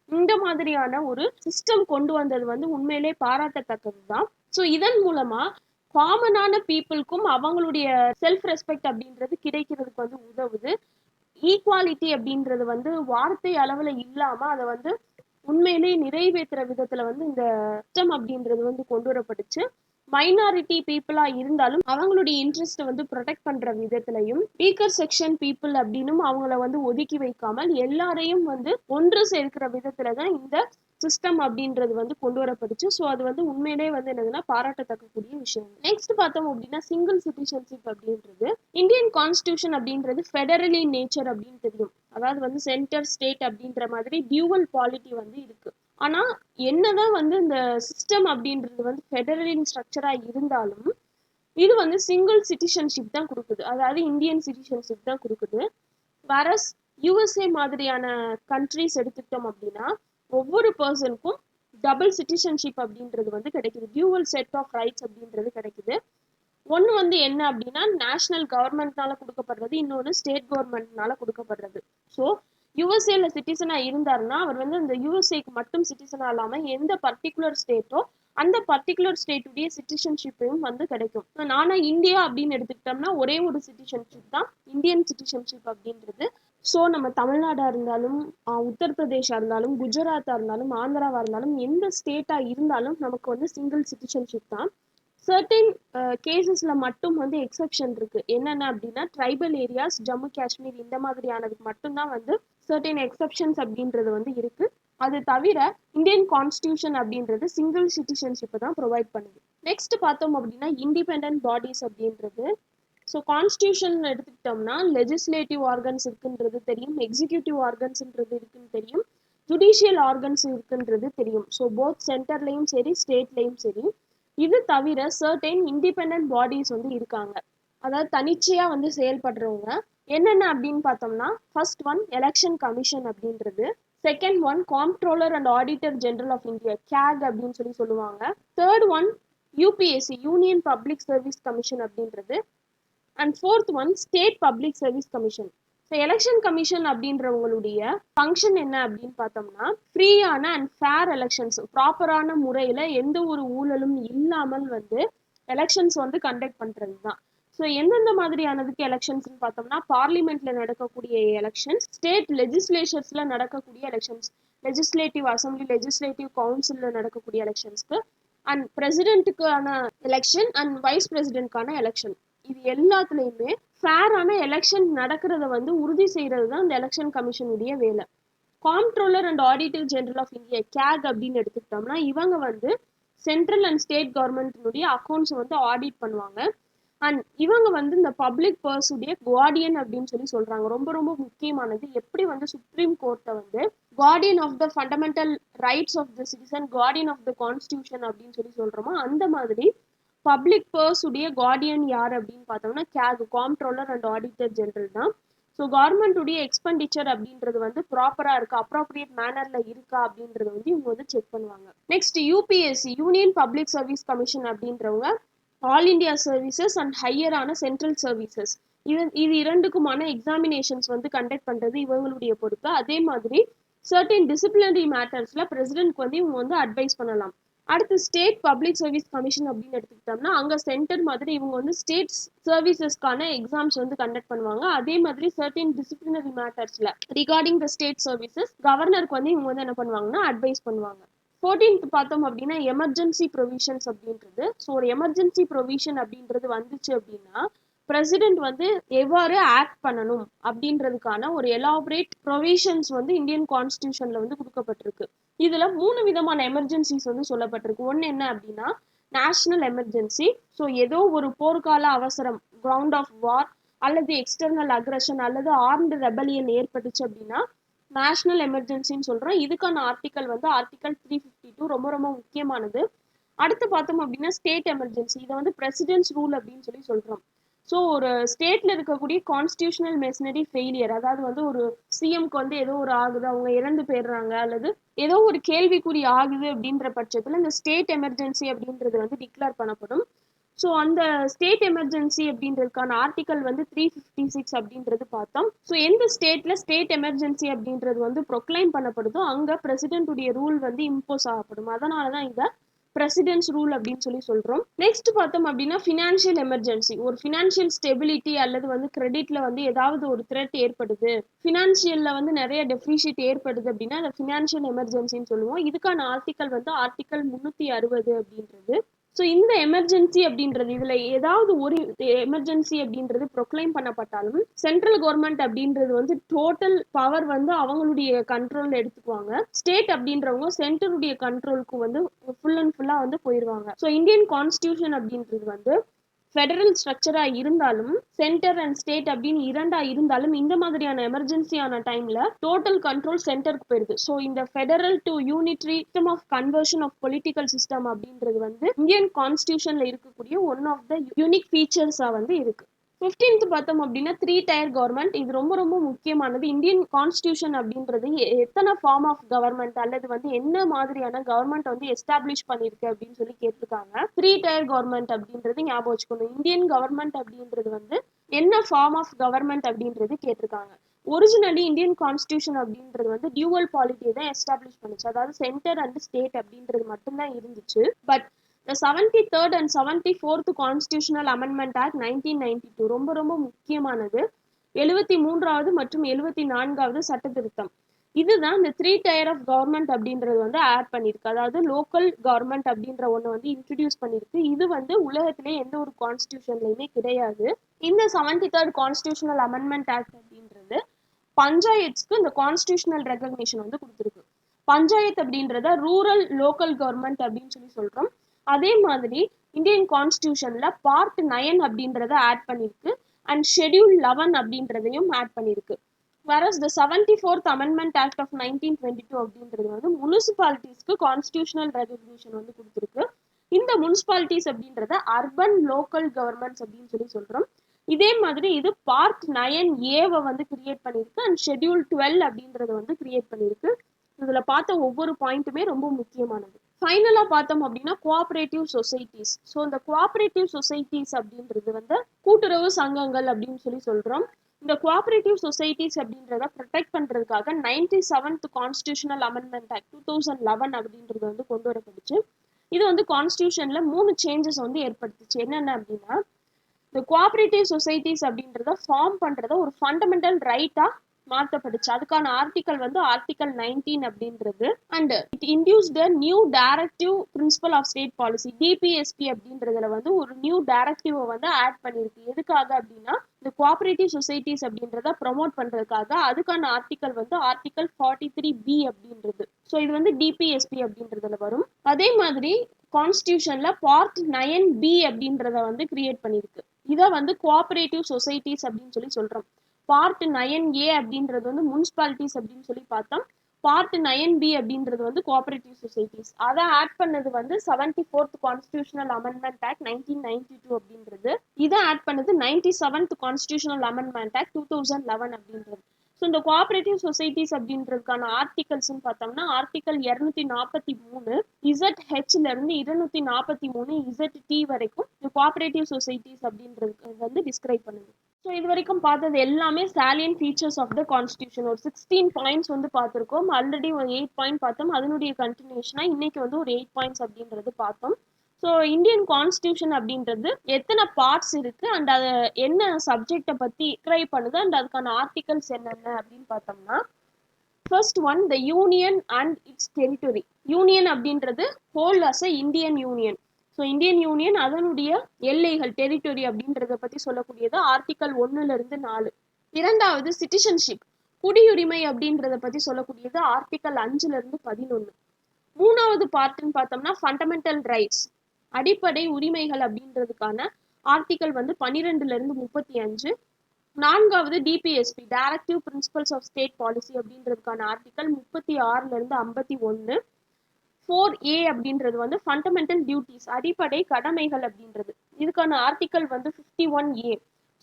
இந்த மாதிரியான ஒரு சிஸ்டம் கொண்டு வந்தது வந்து உண்மையிலே பாராட்டத்தக்கது தான். ஸோ இதன் மூலமா காமனான பீப்புளுக்கும் அவங்களுடைய செல்ஃப் ரெஸ்பெக்ட் அப்படின்றது கிடைக்கிறதுக்கு வந்து உதவுது. ஈக்குவாலிட்டி அப்படின்றது வந்து வார்த்தை அளவுல இல்லாம அதை வந்து உண்மையிலேயே நிறைவேற்றுற விதத்துல வந்து இந்த சிஸ்டம் அப்படின்றது வந்து கொண்டு வரப்பட்டுச்சு. மைனாரிட்டி பீப்புளா இருந்தாலும் அவங்களுடைய இன்ட்ரெஸ்ட்டை வந்து ப்ரொடெக்ட் பண்ற விதத்திலையும் வீக்கர் செக்ஷன் பீப்புள் அப்படின்னும் அவங்கள வந்து ஒதுக்கி வைக்காமல் எல்லாரையும் வந்து ஒன்று சேர்க்கிற விதத்துலதான் இந்த சிஸ்டம் அப்படின்றது வந்து கொண்டு வரப்பட்டுச்சு. ஸோ அது வந்து உண்மையிலே வந்து என்னதுன்னா பாராட்டத்தக்கக்கூடிய விஷயம். நெக்ஸ்ட் பார்த்தோம் அப்படின்னா சிங்கிள் சிட்டிசன்ஷிப் அப்படின்றது இந்தியன் கான்ஸ்டியூஷன் அப்படின்றது ஃபெடரலி நேச்சர் அப்படின்னு தெரியும். அதாவது வந்து சென்டர் ஸ்டேட் அப்படின்ற மாதிரி டியூவல் பாலிட்டி வந்து இருக்கு. ஆனா என்னதான் வந்து இந்த சிஸ்டம் அப்படின்றது வந்து ஃபெடரலின் ஸ்ட்ரக்சரா இருந்தாலும் இது வந்து சிங்கிள் சிட்டிசன்ஷிப் தான் கொடுக்குது. அதாவது இந்தியன் சிட்டிசன்ஷிப் தான் கொடுக்குது. வரஸ் யூஎஸ்ஏ மாதிரியான கண்ட்ரிஸ் எடுத்துக்கிட்டோம் அப்படின்னா ஒவ்வொரு பர்சனுக்கும் டபுள் சிட்டிசன்ஷிப் அப்படின்றது வந்து கிடைக்குது. டியூவல் செட் ஆஃப் ரைட்ஸ் அப்படின்றது கிடைக்குது. ஒன்று வந்து என்ன அப்படின்னா நேஷனல் கவர்மெண்ட்னால கொடுக்கப்படுறது, இன்னொன்று ஸ்டேட் கவர்மெண்ட்னால கொடுக்கப்படுறது. ஸோ யூஎஸ்ஏல சிட்டிசனா இருந்தாருன்னா அவர் வந்து அந்த யூஎஸ்ஏக்கு மட்டும் சிட்டிசனா இல்லாம எந்த பர்டிகுலர் ஸ்டேட்டோ அந்த பர்டிகுலர் ஸ்டேட்டுடைய சிட்டிசன்ஷிப்பையும் வந்து கிடைக்கும். நானா இந்தியா அப்படின்னு எடுத்துக்கிட்டோம்னா ஒரே ஒரு சிட்டிசன்ஷிப் தான் இந்தியன் சிட்டிசன்ஷிப் அப்படின்றது. ஸோ நம்ம தமிழ்நாடா இருந்தாலும் உத்தரப்பிரதேஷா இருந்தாலும் குஜராத்தா இருந்தாலும் ஆந்திராவா இருந்தாலும் எந்த ஸ்டேட்டா இருந்தாலும் நமக்கு வந்து சிங்கிள் சிட்டிசன்ஷிப் தான். சர்டன் கேசஸ்ல மட்டும் வந்து எக்ஸெப்ஷன் இருக்கு. என்னென்ன அப்படின்னா ட்ரைபல் ஏரியாஸ், ஜம்மு காஷ்மீர் இந்த மாதிரியானதுக்கு மட்டும்தான் வந்து சர்டன் எக்ஸெப்ஷன்ஸ் அப்படின்றது வந்து இருக்கு. அது தவிர இந்தியன் கான்ஸ்டியூஷன் அப்படின்றது சிங்கிள் சிட்டிசன்ஷிப்பை தான் ப்ரொவைட் பண்ணுது. நெக்ஸ்ட் பார்த்தோம் அப்படின்னா இண்டிபெண்டன்ட் பாடிஸ் அப்படின்றது. ஸோ கான்ஸ்டியூஷன் எடுத்துக்கிட்டோம்னா லெஜிஸ்லேட்டிவ் ஆர்கன்ஸ் இருக்குன்றது தெரியும், எக்ஸிக்யூட்டிவ் ஆர்கன்ஸ்ன்றது இருக்குன்னு தெரியும், ஜுடிஷியல் ஆர்கன்ஸ் இருக்குன்றது தெரியும். ஸோ போத் சென்டர்லையும் சரி ஸ்டேட்லையும் சரி. இது தவிர சர்டன் இண்டிபெண்டன்ட் பாடிஸ் வந்து இருக்காங்க. அதாவது தனிச்சையா வந்து செயல்படுறவங்க என்னென்ன அப்படின்னு பார்த்தோம்னா ஃபர்ஸ்ட் ஒன் எலெக்ஷன் கமிஷன் அப்படின்றது, second one comptroller and auditor general of India CAG அப்படின்னு சொல்லுவாங்க, third one UPSC union public service commission அப்படின்றது, and fourth one state public service commission. So election commission அப்படின்றவங்களுடைய ஃபங்க்ஷன் என்ன அப்படின்னு பார்த்தோம்னா ஃப்ரீயான அண்ட் ஃபேர் எலெக்ஷன்ஸ் ப்ராப்பரான முறையில் எந்த ஒரு ஊழலும் இல்லாமல் வந்து எலெக்ஷன்ஸ் வந்து கண்டக்ட் பண்ணுறது தான். ஸோ எந்தெந்த மாதிரியானதுக்கு எலெக்ஷன்ஸ்னு பார்த்தோம்னா பார்லிமெண்ட்ல நடக்கக்கூடிய எலெக்ஷன்ஸ், ஸ்டேட் லெஜிஸ்லேச்சர்ஸ்ல நடக்கக்கூடிய எலெக்ஷன்ஸ், லெஜிஸ்லேட்டிவ் அசம்பிளி, லெஜிஸ்லேட்டிவ் கவுன்சில்ல நடக்கக்கூடிய எலெக்ஷன்ஸ்க்கு, அண்ட் பிரசிடென்ட்டுக்கான எலெக்ஷன் அண்ட் வைஸ் பிரசிடென்ட்கான எலெக்ஷன். இது எல்லாத்துலேயுமே ஃபேரான எலெக்ஷன் நடக்கிறத வந்து உறுதி செய்கிறது தான் இந்த எலெக்ஷன் கமிஷனுடைய வேலை. Comptroller and auditor general of India CAG அப்படின்னு எடுத்துக்கிட்டோம்னா இவங்க வந்து சென்ட்ரல் அண்ட் ஸ்டேட் கவர்மெண்ட்டினுடைய அக்கௌண்ட்ஸ் வந்து ஆடிட் பண்ணுவாங்க. அண்ட் இவங்க வந்து இந்த பப்ளிக் பர்ஸுடைய குவார்டியன் அப்படின்னு சொல்றாங்க. ரொம்ப ரொம்ப முக்கியமானது. எப்படி வந்து சுப்ரீம் கோர்ட்டை வந்து guardian of the fundamental rights of the citizen, guardian of the constitution அப்படின்னு சொல்றோமோ அந்த மாதிரி பப்ளிக் பர்ஸ் உடைய கார்டியன் யார் அப்படின்னு பார்த்தோம்னா கேக், காம்ப்ட்ரோலர் அண்ட் ஆடிட்டர் ஜெனரல் தான். ஸோ கவர்மெண்ட் உடைய எக்ஸ்பெண்டிச்சர் அப்படின்றது வந்து ப்ராப்பரா இருக்கா, அப்ராப்ரியேட் மேனர்ல இருக்கா அப்படின்றது வந்து இவங்க வந்து செக் பண்ணுவாங்க. Next UPSC, union public service commission அப்படின்றவங்க ஆல் இண்டியா சர்வீசஸ் அண்ட் ஹையரான சென்ட்ரல் சர்வீசஸ் இது இரண்டுக்குமான எக்ஸாமினேஷன்ஸ் வந்து கண்டக்ட் பண்றது இவங்களுடைய பொறுப்பு. அதே மாதிரி சர்டன் டிசிப்ளினரி மேட்டர்ஸ்ல பிரசிடென்ட்க்கு வந்து இவங்க வந்து அட்வைஸ் பண்ணலாம். அடுத்து ஸ்டேட் பப்ளிக் சர்வீஸ் கமிஷன் அப்படின்னு எடுத்துக்கிட்டோம்னா அங்க சென்டர் மாதிரி இவங்க வந்து ஸ்டேட் சர்வீசஸ்க்கான எக்ஸாம்ஸ் வந்து கண்டக்ட் பண்ணுவாங்க. அதே மாதிரி சர்டன் டிசிப்ளினரி மேட்டர்ஸ்ல ரிகார்டிங் த ஸ்டேட் சர்வீசஸ் கவர்னருக்கு வந்து இவங்க வந்து என்ன பண்ணுவாங்கன்னா அட்வைஸ் பண்ணுவாங்க. 14th பார்த்தோம் அப்படின்னா எமர்ஜென்சி ப்ரொவிஷன்ஸ் அப்படின்றது. ஸோ ஒரு எமர்ஜென்சி ப்ரொவிஷன் அப்படின்றது வந்துச்சு அப்படின்னா பிரசிடென்ட் வந்து எவ்வாறு ஆக்ட் பண்ணணும் அப்படின்றதுக்கான ஒரு எலாபரேட் ப்ரொவிஷன்ஸ் வந்து இந்தியன் கான்ஸ்டியூஷன்ல வந்து கொடுக்கப்பட்டிருக்கு. இதுல 3 விதமான எமர்ஜென்சிஸ் வந்து சொல்லப்பட்டிருக்கு. ஒன்னு என்ன அப்படின்னா நேஷனல் எமர்ஜென்சி. ஸோ ஏதோ ஒரு போர்க்கால அவசரம், கிரவுண்ட் ஆஃப் வார் அல்லது எக்ஸ்டர்னல் அக்ரஷன் அல்லது ஆர்ம்டு ரெபலியன் ஏற்பட்டுச்சு அப்படின்னா நேஷனல் எமர்ஜென்சின்னு சொல்றோம். இதுக்கான ஆர்டிக்கல் வந்து ஆர்டிக்கல் 352 ரொம்ப ரொம்ப முக்கியமானது. அடுத்து பார்த்தோம் அப்படின்னா ஸ்டேட் எமர்ஜென்சி. இதை வந்து பிரசிடென்ட்ஸ் ரூல் அப்படின்னு சொல்றோம். ஸோ ஒரு ஸ்டேட்ல இருக்கக்கூடிய கான்ஸ்டியூஷனல் மெஷினரி ஃபெயிலியர், அதாவது வந்து ஒரு சிஎம்க்கு வந்து ஏதோ ஒரு ஆகுது, அவங்க இறந்து போயிடுறாங்க அல்லது ஏதோ ஒரு கேள்விக்குறி ஆகுது அப்படின்ற பட்சத்தில் இந்த ஸ்டேட் எமர்ஜென்சி அப்படின்றது வந்து டிக்ளேர் பண்ணப்படும். ஸோ அந்த ஸ்டேட் எமர்ஜென்சி அப்படின்றதுக்கான ஆர்டிக்கல் வந்து 356 அப்படின்றது பார்த்தோம். ஸோ எந்த ஸ்டேட்ல ஸ்டேட் எமர்ஜென்சி அப்படின்றது வந்து ப்ரொக்ளைம் பண்ணப்படுதோ அங்க பிரசிடென்ட் உடைய ரூல் வந்து இம்போஸ் ஆகப்படும். அதனாலதான் இதை பிரசிடென்ட்ஸ் ரூல் அப்படின்னு சொல்றோம். நெக்ஸ்ட் பார்த்தோம் அப்படின்னா ஃபினான்ஷியல் எமர்ஜென்சி. ஒரு ஃபினான்ஷியல் ஸ்டெபிலிட்டி அல்லது வந்து கிரெடிட்ல வந்து ஏதாவது ஒரு த்ரெட் ஏற்படுது, ஃபினான்ஷியல்ல வந்து நிறைய டெபிசிட் ஏற்படுது அப்படின்னா அதை ஃபினான்ஷியல் எமர்ஜென்சின்னு சொல்லுவோம். இதுக்கான ஆர்டிக்கல் வந்து ஆர்டிக்கல் 360 அப்படின்றது. ஸோ இந்த எமர்ஜென்சி அப்படின்றது இதுல ஏதாவது ஒரு எமர்ஜென்சி அப்படின்றது ப்ரொக்ளைம் பண்ணப்பட்டாலும் சென்ட்ரல் கவர்மெண்ட் அப்படின்றது வந்து டோட்டல் பவர் வந்து அவங்களுடைய கண்ட்ரோல்ல எடுத்துக்குவாங்க. ஸ்டேட் அப்படின்றவங்க சென்டருடைய கண்ட்ரோலுக்கு வந்து ஃபுல் அண்ட் ஃபுல்லா வந்து போயிடுவாங்க. ஸோ இந்தியன் கான்ஸ்டியூஷன் அப்படின்றது வந்து ஃபெடரல் ஸ்ட்ரக்சரா இருந்தாலும் சென்டர் அண்ட் ஸ்டேட் அப்படின்னு இரண்டா இருந்தாலும் இந்த மாதிரியான எமர்ஜென்சியான டைம்ல டோட்டல் கண்ட்ரோல் சென்டருக்கு போயிருது. ஸோ இந்த federal to unitary system of conversion of political system அப்படின்றது வந்து இந்தியன் கான்ஸ்டியூஷன்ல இருக்கக்கூடிய ஒன் ஆஃப் த யூனிக் ஃபீச்சர்ஸா வந்து இருக்கு. 15th பார்த்தோம் அப்படின்னா 3 tier கவர்மெண்ட். இது ரொம்ப ரொம்ப முக்கியமானது. இந்தியன் கான்ஸ்டியூஷன் அப்படின்றது எத்தனை ஃபார்ம் ஆஃப் கவர்மெண்ட் அல்லது வந்து என்ன மாதிரியான கவர்மெண்ட் வந்து எஸ்டாப்ளிஷ் பண்ணிருக்கு அப்படின்னு கேட்டிருக்காங்க. 3 tier கவர்மெண்ட் அப்படின்றது ஞாபகம் வச்சுக்கணும். இந்தியன் கவர்மெண்ட் அப்படின்றது வந்து என்ன ஃபார்ம் ஆஃப் கவர்மெண்ட் அப்படின்றது கேட்டிருக்காங்க. ஒரிஜினலி இந்தியன் கான்ஸ்டியூஷன் அப்படின்றது வந்து டியூவல் பாலிட்டியை தான் எஸ்டாப்ளிஷ் பண்ணுச்சு. அதாவது சென்டர் அண்ட் ஸ்டேட் அப்படின்றது மட்டும்தான் இருந்துச்சு. But The 73rd and 74th Constitutional Amendment Act 1992 ரொம்ப ரொம்ப முக்கியமானது. 73வது மற்றும் 74வது சட்ட திருத்தம். இதுதான் இந்த 3 tier of government அப்படின்றது வந்து ஆட் பண்ணிருக்கு. அதாவது லோக்கல் கவர்மெண்ட் அப்படின்ற ஒன்று வந்து இன்ட்ரடியூஸ் பண்ணிருக்கு. இது வந்து உலகத்திலே எந்த ஒரு கான்ஸ்டியூஷன்லையுமே கிடையாது. இந்த 73rd Constitutional Amendment Act அப்படின்றது பஞ்சாயத்துக்கு இந்த கான்ஸ்டியூஷனல் ரெகக்னிஷன் வந்து கொடுத்துருக்கு. பஞ்சாயத்து அப்படின்றத ரூரல் லோக்கல் கவர்மெண்ட் அப்படின்னு சொல்றோம். அதே மாதிரி இந்தியன் கான்ஸ்டியூஷன்ல பார்ட் 9 அப்படின்றத ஆட் பண்ணிருக்கு அண்ட் ஷெட்யூல் 11 அப்படின்றதையும் ஆட் பண்ணிருக்கு. whereas the 74th Amendment Act of 1922 அப்படின்றது வந்து முனிசிபாலிட்டிஸ்க்கு கான்ஸ்டியூஷனல் ரெகக்னிஷன் வந்து கொடுத்துருக்கு. இந்த முனிசிபாலிட்டிஸ் அப்படின்றத அர்பன் லோக்கல் கவர்மெண்ட்ஸ் அப்படின்னு சொல்றோம். இதே மாதிரி இது பார்ட் 9A வந்து கிரியேட் பண்ணிருக்கு அண்ட் ஷெட்யூல் 12 அப்படின்றத வந்து கிரியேட் பண்ணிருக்கு. இதுல பார்த்த ஒவ்வொரு பாயிண்ட்டுமே ரொம்ப முக்கியமானது. ஃபைனலா பார்த்தோம் அப்படின்னா கோஆபரேட்டிவ் சொசைட்டிஸ். ஸோ இந்த கோஆபரேட்டிவ் சொசைட்டிஸ் அப்படின்றது வந்து கூட்டுறவு சங்கங்கள் அப்படின்னு சொல்றோம். இந்த கோஆபரேட்டிவ் சொசைட்டிஸ் அப்படின்றத ப்ரொடெக்ட் பண்றதுக்காக 97th கான்ஸ்டியூஷனல் அமெண்ட்மெண்ட் ஆக்ட் 2011 அப்படின்றது வந்து கொண்டு வரப்பட்டுச்சு. இது வந்து கான்ஸ்டியூஷன்ல 3 சேஞ்சஸ் வந்து ஏற்படுத்துச்சு. என்னென்ன அப்படின்னா இந்த கோஆபரேட்டிவ் சொசைட்டிஸ் அப்படின்றத ஃபார்ம் பண்றத ஒரு ஃபண்டமெண்டல் ரைட்டா மாற்றப்பட்டுச்சு. அதுக்கான ஆர்டிக்கல் வந்து ஆர்டிக்கல் 19 அப்படின்றது. And it induce the new directive principle of state policy DPSP அப்படின்றதுல வந்து ஒரு நியூ டைரக்டிவ் வந்து ஆட் பண்ணிருக்கு. எதுக்காக அப்படின்னா இந்த கோஆபரேட்டிவ் சொசைட்டிஸ் அப்படின்றத ப்ரொமோட் பண்றதுக்காக. அதுக்கான ஆர்டிக்கல் வந்து ஆர்டிக்கல் 43B அப்படின்றது. ஸோ இது வந்து டிபிஎஸ்பி அப்படின்றதுல வரும். அதே மாதிரி கான்ஸ்டியூஷன்ல பார்ட் 9B அப்படின்றத வந்து கிரியேட் பண்ணிருக்கு. இதை வந்து கோஆபரேட்டிவ் சொசைட்டிஸ் அப்படின்னு சொல்றோம். பார்ட் 9A அப்படின்றது வந்து முனிசிபாலிட்டிஸ் அப்படின்னு பார்த்தோம். பார்ட் 9B அப்படின்றது வந்து கோஆபரேட்டிவ் சொசைட்டிஸ். அதை ஆட் பண்ணது வந்து 74th கான்ஸ்டியூஷனல் அமெண்ட்மெண்ட் ஆக்ட் 1992 அப்படின்றது. இதை ஆட் பண்ணது 97th கான்ஸ்டியூஷனல் அமெண்ட்மெண்ட் ஆக்ட் 2011 அப்படின்றது. ஸோ இந்த கோஆபரேட்டிவ் சொசைட்டிஸ் அப்படின்றதுக்கான ஆர்டிகல்ஸ்ன்னு பார்த்தோம்னா ஆர்டிகல் 243 ZHல இருந்து 243 ZT வரைக்கும் இந்த கோஆபரேட்டிவ் சொசைட்டிஸ் அப்படின்றது வந்து டிஸ்கிரைப் பண்ணுது. ஸோ இது வரைக்கும் பார்த்தது எல்லாமே salient features of the constitution. ஒரு 16 பாயிண்ட்ஸ் வந்து பார்த்துருக்கோம். ஆல்ரெடி ஒரு 8 பாயிண்ட் பார்த்தோம். அதனுடைய கண்டினியூஷனாக இன்னைக்கு வந்து ஒரு 8 பாயிண்ட்ஸ் அப்படின்றது பார்த்தோம். ஸோ இந்தியன் கான்ஸ்டியூஷன் அப்படின்றது எத்தனை பார்ட்ஸ் இருக்கு அண்ட் அது என்ன சப்ஜெக்டை பற்றி டிஸ்கிரைப் பண்ணுது அண்ட் அதுக்கான ஆர்டிகல்ஸ் என்னென்ன அப்படின்னு பார்த்தோம்னா, first one the union and its territory. Union அப்படின்றது whole as a Indian union. So Indian union அதனுடைய எல்லைகள் டெரிட்டரி அப்படின்றத பற்றி சொல்லக்கூடியது ஆர்டிகல் 1 - 4. இரண்டாவது சிட்டிசன்ஷிப், குடியுரிமை அப்படின்றத பற்றி சொல்லக்கூடியது ஆர்டிகல் 5 - 11. மூணாவது பார்ட்னு பார்த்தோம்னா ஃபண்டமெண்டல் ரைட்ஸ், அடிப்படை உரிமைகள் அப்படின்றதுக்கான ஆர்டிகல் வந்து 12 - 35. நான்காவது DPSP, directive principles of state policy அப்படின்றதுக்கான ஆர்டிகல் 36 - 51. 4A அப்படின்றது வந்து ஃபண்டமெண்டல் டியூட்டிஸ், அடிப்படை கடமைகள் அப்படின்றது. இதுக்கான ஆர்டிகல் வந்து 51A.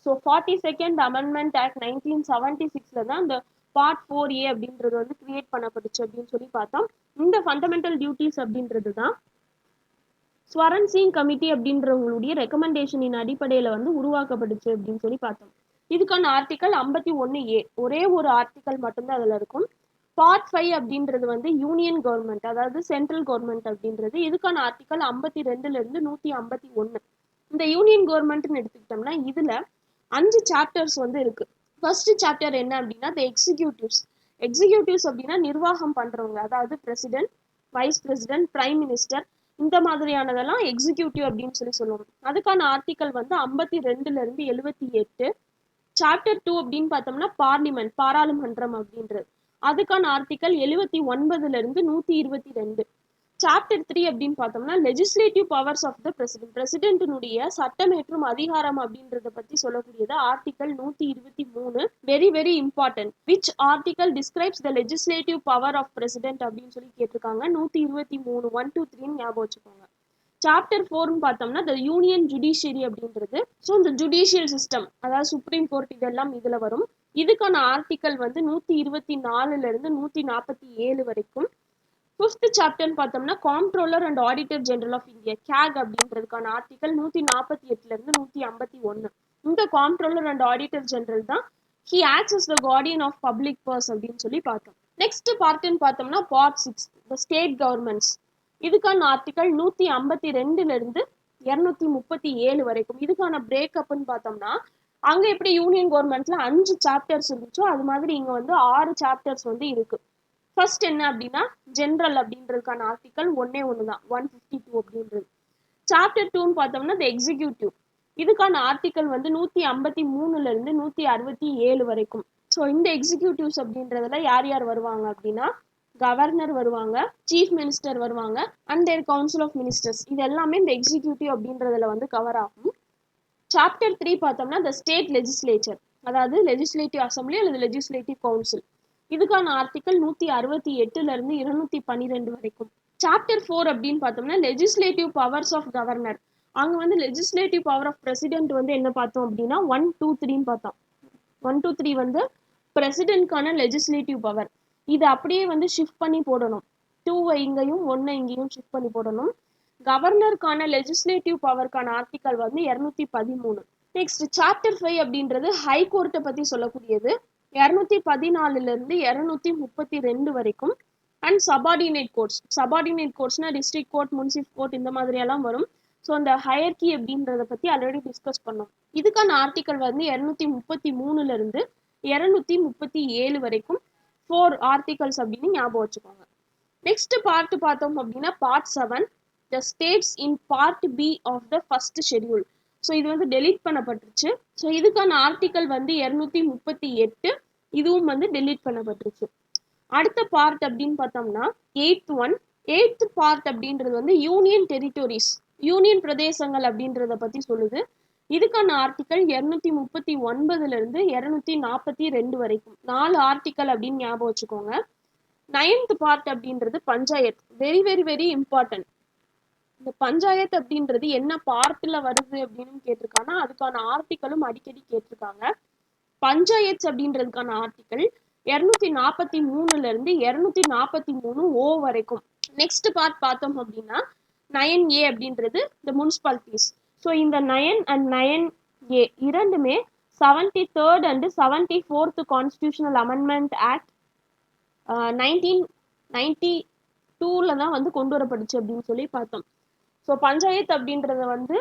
So 42nd amendment act 1976 தான் இந்த பார்ட் 4A அப்படின்றது வந்து கிரியேட் பண்ணப்பட்டுச்சு அப்படின்னு சொல்லி பார்த்தோம். இந்த ஃபண்டமெண்டல் டியூட்டிஸ் அப்படின்றது தான் ஸ்வரன் சிங் கமிட்டி அப்படின்றவங்களுடைய ரெக்கமெண்டேஷனின் அடிப்படையில் வந்து உருவாக்கப்பட்டுச்சு அப்படின்னு சொல்லி பார்த்தோம். இதுக்கான ஆர்டிகல் 51A, ஒரே ஒரு ஆர்டிகல் மட்டும்தான் அதில் இருக்கும். பார்ட் 5 அப்படின்றது வந்து யூனியன் கவர்மெண்ட், அதாவது சென்ட்ரல் கவர்மெண்ட் அப்படின்றது. இதுக்கான ஆர்டிகல் 52 - 151. இந்த யூனியன் கவர்மெண்ட்னு எடுத்துக்கிட்டோம்னா இதுல 5 சாப்டர்ஸ் வந்து இருக்கு. ஃபர்ஸ்ட் சாப்டர் என்ன அப்படின்னா த எக்ஸிக்யூட்டிவ்ஸ். எக்ஸிக்யூட்டிவ்ஸ் அப்படின்னா நிர்வாகம் பண்றவங்க, அதாவது president, vice president, prime minister, இந்த மாதிரியானதெல்லாம் எக்ஸிக்யூட்டிவ் அப்படின்னு சொல்லி சொல்லுவாங்க. அதுக்கான ஆர்டிகல் வந்து 52 - 78. சாப்டர் 2 அப்படின்னு பார்த்தோம்னா பார்லிமெண்ட், பாராளுமன்றம் அப்படின்றது. அதுக்கான ஆர்டிகல் 79 - 122. சாப்டர் 3 அப்படின்னு பார்த்தோம்னா legislative powers of the president, பிரசிடென்டினுடைய சட்டமேற்றும் அதிகாரம் அப்படின்றத பத்தி சொல்லக்கூடியது article 123. Very very important. Which article describes the legislative power of president அப்படின்னு சொல்லி கேட்டிருக்காங்க. 123 1 2 3 ஞாபகம் வச்சுக்கோங்க. சாப்டர் 4 பார்த்தோம்னா த யூனியன் ஜுடிஷியரி அப்படின்றது. ஸோ இந்த ஜுடிஷியல் சிஸ்டம், அதாவது சுப்ரீம் கோர்ட், இதெல்லாம் இதுல வரும். இதுக்கான ஆர்டிகல் வந்து 124 - 147 வரைக்கும். 5th சாப்டர்னு பார்த்தோம்னா comptroller and auditor general of India, CAG அப்படின்றதுக்கான ஆர்டிகல் 148 - 151. இந்த காம்ப்ட்ரோலர் அண்ட் ஆடிட்டர் ஜெனரல் தான் he acts as the guardian of public purse அப்படின்னு சொல்லி பார்த்தோம். நெக்ஸ்ட் பார்ட்னு பார்த்தோம்னா பார்ட் 6 த ஸ்டேட் கவர்மெண்ட்ஸ். இதுக்கான ஆர்டிகல் 152 - 237 வரைக்கும். இதுக்கான பிரேக்கப்னு பார்த்தோம்னா அங்க எப்படி யூனியன் கவர்மெண்ட்ல 5 சாப்டர்ஸ் இருந்துச்சோ அது மாதிரி இங்க வந்து 6 சாப்டர்ஸ் வந்து இருக்கு. ஃபர்ஸ்ட் என்ன அப்படின்னா ஜென்ரல் அப்படின்றதுக்கான ஆர்டிகல் ஒன்னே தான் 152 அப்படின்றது. சாப்டர் 2ன்னு பார்த்தோம்னா த எக்ஸிக்யூட்டிவ். இதுக்கான ஆர்டிகல் வந்து 153 - 167 வரைக்கும். ஸோ இந்த எக்ஸிக்யூட்டிவ்ஸ் அப்படின்றதுல யார் யார் வருவாங்க அப்படின்னா கவர்னர் வருவாங்க, சீஃப் மினிஸ்டர் வருவாங்க and their council of ministers. இது எல்லாமே இந்த எக்ஸிக்யூட்டிவ் அப்படின்றதுல வந்து கவர் ஆகும். சாப்டர் 3 பார்த்தோம்னா த ஸ்டேட் லெஜிஸ்லேச்சர், அதாவது லெஜிஸ்லேட்டிவ் அசம்பிளி அல்லது லெஜிஸ்லேட்டிவ் கவுன்சில். இதுக்கான ஆர்டிகல் 168 - 212 வரைக்கும். சாப்டர் 4 அப்படின்னு பார்த்தோம்னா லெஜிஸ்லேட்டிவ் பவர்ஸ் ஆஃப் கவர்னர். அங்க வந்து லெஜிஸ்லேட்டிவ் பவர் ஆஃப் பிரசிடென்ட் வந்து என்ன பார்த்தோம் அப்படின்னா 1 2 3 பார்த்தோம். 1 2 3 வந்து பிரசிடென்ட்கான லெஜிஸ்லேட்டிவ் பவர். இது அப்படியே வந்து ஷிஃப்ட் பண்ணி போடணும். 2 இங்கேயும் 1 இங்கேயும் ஷிஃப்ட் பண்ணி போடணும். கவர்னருக்கான லெஜிஸ்லேட்டிவ் பவருக்கான ஆர்டிகல் வந்து 213. நெக்ஸ்ட் சாப்டர் 5 அப்படின்றது ஹை கோர்ட்டை பத்தி சொல்லக்கூடியது. 214 - 232 வரைக்கும். And subordinate courts. சபார்டினேட் கோர்ட்ஸ்னா டிஸ்ட்ரிக்ட் கோர்ட், முன்சிப் கோர்ட் இந்த மாதிரி எல்லாம் வரும். ஸோ அந்த ஹயர்கி அப்படின்றத பத்தி ஆல்ரெடி டிஸ்கஸ் பண்ணோம். இதுக்கான ஆர்டிகல் வந்து 233 - 237 வரைக்கும் 4 ஆர்டிகல்ஸ் அப்படின்னு ஞாபகம் வச்சுக்கோங்க. நெக்ஸ்ட் பார்ட் பார்த்தோம் அப்படின்னா part 7 the states in part B of the first schedule. So இது வந்து டெலீட் பண்ணப்பட்டுருச்சு. ஸோ இதுக்கான ஆர்டிகல் வந்து 238, இதுவும் வந்து டெலீட் பண்ணப்பட்டுருச்சு. அடுத்த பார்ட் அப்படின்னு பார்த்தோம்னா 8th பார்ட் அப்படின்றது வந்து யூனியன் டெரிட்டோரிஸ், யூனியன் பிரதேசங்கள் அப்படின்றத பத்தி சொல்லுது. இதுக்கான ஆர்டிகல் 239 - 242 வரைக்கும் 4 ஆர்டிகல் அப்படின்னு ஞாபகம் வச்சுக்கோங்க. 9th பார்ட் அப்படின்றது panchayat. Very very very important. இந்த பஞ்சாயத்து அப்படின்றது என்ன பார்ட்ல வருது அப்படின்னு கேட்டிருக்காங்க. அதுக்கான ஆர்டிக்கலும் அடிக்கடி கேட்டிருக்காங்க. பஞ்சாயத்து அப்படின்றதுக்கான ஆர்டிக்கல் 243 இருந்து 243 ஓ வரைக்கும். நெக்ஸ்ட் பார்ட் பார்த்தோம் அப்படின்னா 9A அப்படின்றது இந்த முனிசிபாலிட்டிஸ். ஸோ இந்த 9 அண்ட் 9A இரண்டுமே 73rd and 74th constitutional amendment act 1992 தான் வந்து கொண்டு வரப்படுச்சு அப்படின்னு சொல்லி பார்த்தோம். ஸோ பஞ்சாயத்து அப்படின்றத வந்து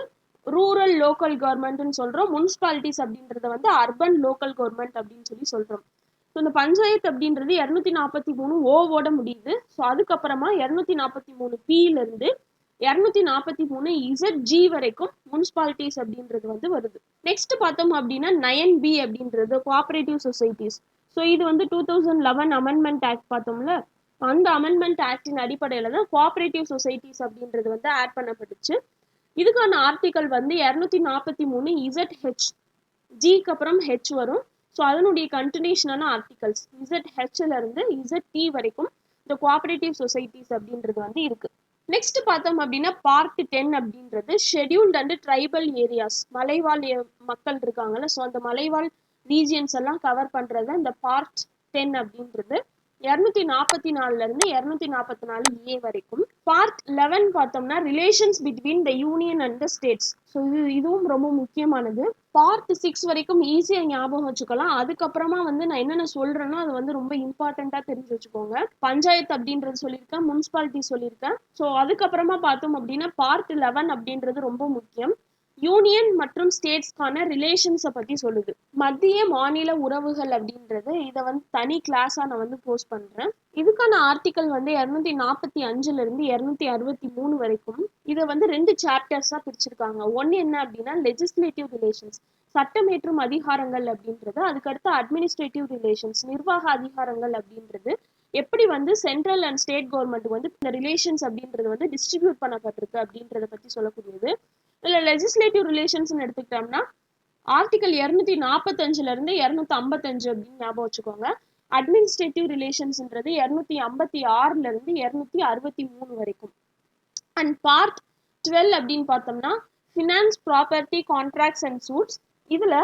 ரூரல் லோக்கல் கவர்மெண்ட்னு சொல்கிறோம். முனிசிபாலிட்டிஸ் அப்படின்றத வந்து அர்பன் லோக்கல் கவர்மெண்ட் அப்படின்னு சொல்லி சொல்கிறோம். ஸோ இந்த பஞ்சாயத்து அப்படின்றது 243 ஓவோட முடியுது. ஸோ அதுக்கப்புறமா 243 பியிலிருந்து 243 இசட்ஜி வரைக்கும் முனிசிபாலிட்டிஸ் அப்படின்றது வந்து வருது. நெக்ஸ்ட் பார்த்தோம் அப்படின்னா 9B அப்படின்றது கோஆபரேட்டிவ் சொசைட்டிஸ். ஸோ இது வந்து 2011 அமெண்ட்மெண்ட் ஆக்ட் பார்த்தோம்ல, அந்த அமெண்ட்மெண்ட் ஆக்டின் அடிப்படையில் தான் கோஆபரேட்டிவ் சொசைட்டிஸ் அப்படின்றது வந்து ஆட் பண்ணப்பட்டுச்சு. இதுக்கான ஆர்டிக்கல் வந்து 243 இசட்ஹெச், ஜிக்கு அப்புறம் ஹெச் வரும். ஸோ அதனுடைய கண்டினியூஷனான ஆர்டிகல்ஸ் இசட்ஹெச்ல இருந்து இசட்டி வரைக்கும் இந்த கோஆபரேட்டிவ் சொசைட்டிஸ் அப்படின்றது வந்து இருக்கு. நெக்ஸ்ட் பார்த்தோம் அப்படின்னா பார்ட் 10 அப்படின்றது ஷெட்யூல்ட் அண்ட் ட்ரைபல் ஏரியாஸ். மலைவாழ் மக்கள் இருக்காங்கல்ல, ஸோ அந்த மலைவாழ் ரீஜியன்ஸ் எல்லாம் கவர் பண்றது இந்த பார்ட் 10 அப்படின்றது 244 இருந்து 244A வரைக்கும். பார்ட் 11 பார்த்தோம்னா relations between the union and the states. So இதுவும் ரொம்ப முக்கியமானது. பார்ட் 6 வரைக்கும் ஈஸியாக ஞாபகம் வச்சுக்கலாம். அதுக்கப்புறமா வந்து நான் என்னென்ன சொல்றேனோ அது வந்து ரொம்ப இம்பார்ட்டண்டா தெரிஞ்சு வச்சுக்கோங்க. பஞ்சாயத்து அப்படின்றது சொல்லியிருக்கேன், முனிசிபாலிட்டி சொல்லியிருக்கேன். ஸோ அதுக்கப்புறமா பார்த்தோம் அப்படின்னா பார்ட் 11 அப்படின்றது ரொம்ப முக்கியம். யூனியன் மற்றும் ஸ்டேட்ஸ்க்கான ரிலேஷன்ஸை பற்றி சொல்லுது. மத்திய மாநில உறவுகள் அப்படின்றது இதை வந்து தனி கிளாஸாக நான் வந்து போஸ்ட் பண்ணுறேன். இதுக்கான ஆர்டிக்கல் வந்து 245 இருந்து 263 வரைக்கும். இதை வந்து 2 சாப்டர்ஸாக பிரிச்சிருக்காங்க. ஒன்று என்ன அப்படின்னா லெஜிஸ்லேட்டிவ் ரிலேஷன்ஸ், சட்டமேற்றும் அதிகாரங்கள் அப்படின்றது. அதுக்கடுத்து அட்மினிஸ்ட்ரேட்டிவ் ரிலேஷன்ஸ், நிர்வாக அதிகாரங்கள் அப்படின்றது. எப்படி வந்து சென்ட்ரல் அண்ட் ஸ்டேட் கவர்மெண்ட் வந்து இந்த ரிலேஷன்ஸ் அப்படின்றது வந்து டிஸ்ட்ரிபியூட் பண்ணப்பட்டிருக்கு அப்படின்றத பற்றி சொல்லக்கூடியது. இல்லை லெஜிஸ்லேட்டிவ் ரிலேஷன்ஸ்னு எடுத்துக்கிட்டோம்னா ஆர்டிகல் 245 இருந்து 255 அப்படின்னு ஞாபகம் வச்சுக்கோங்க. அட்மினிஸ்ட்ரேட்டிவ் ரிலேஷன்ஸ்ன்றது 256 இருந்து 263 வரைக்கும். அண்ட் பார்ட் 12 அப்படின்னு பார்த்தோம்னா finance, property, contracts and suits. இதில்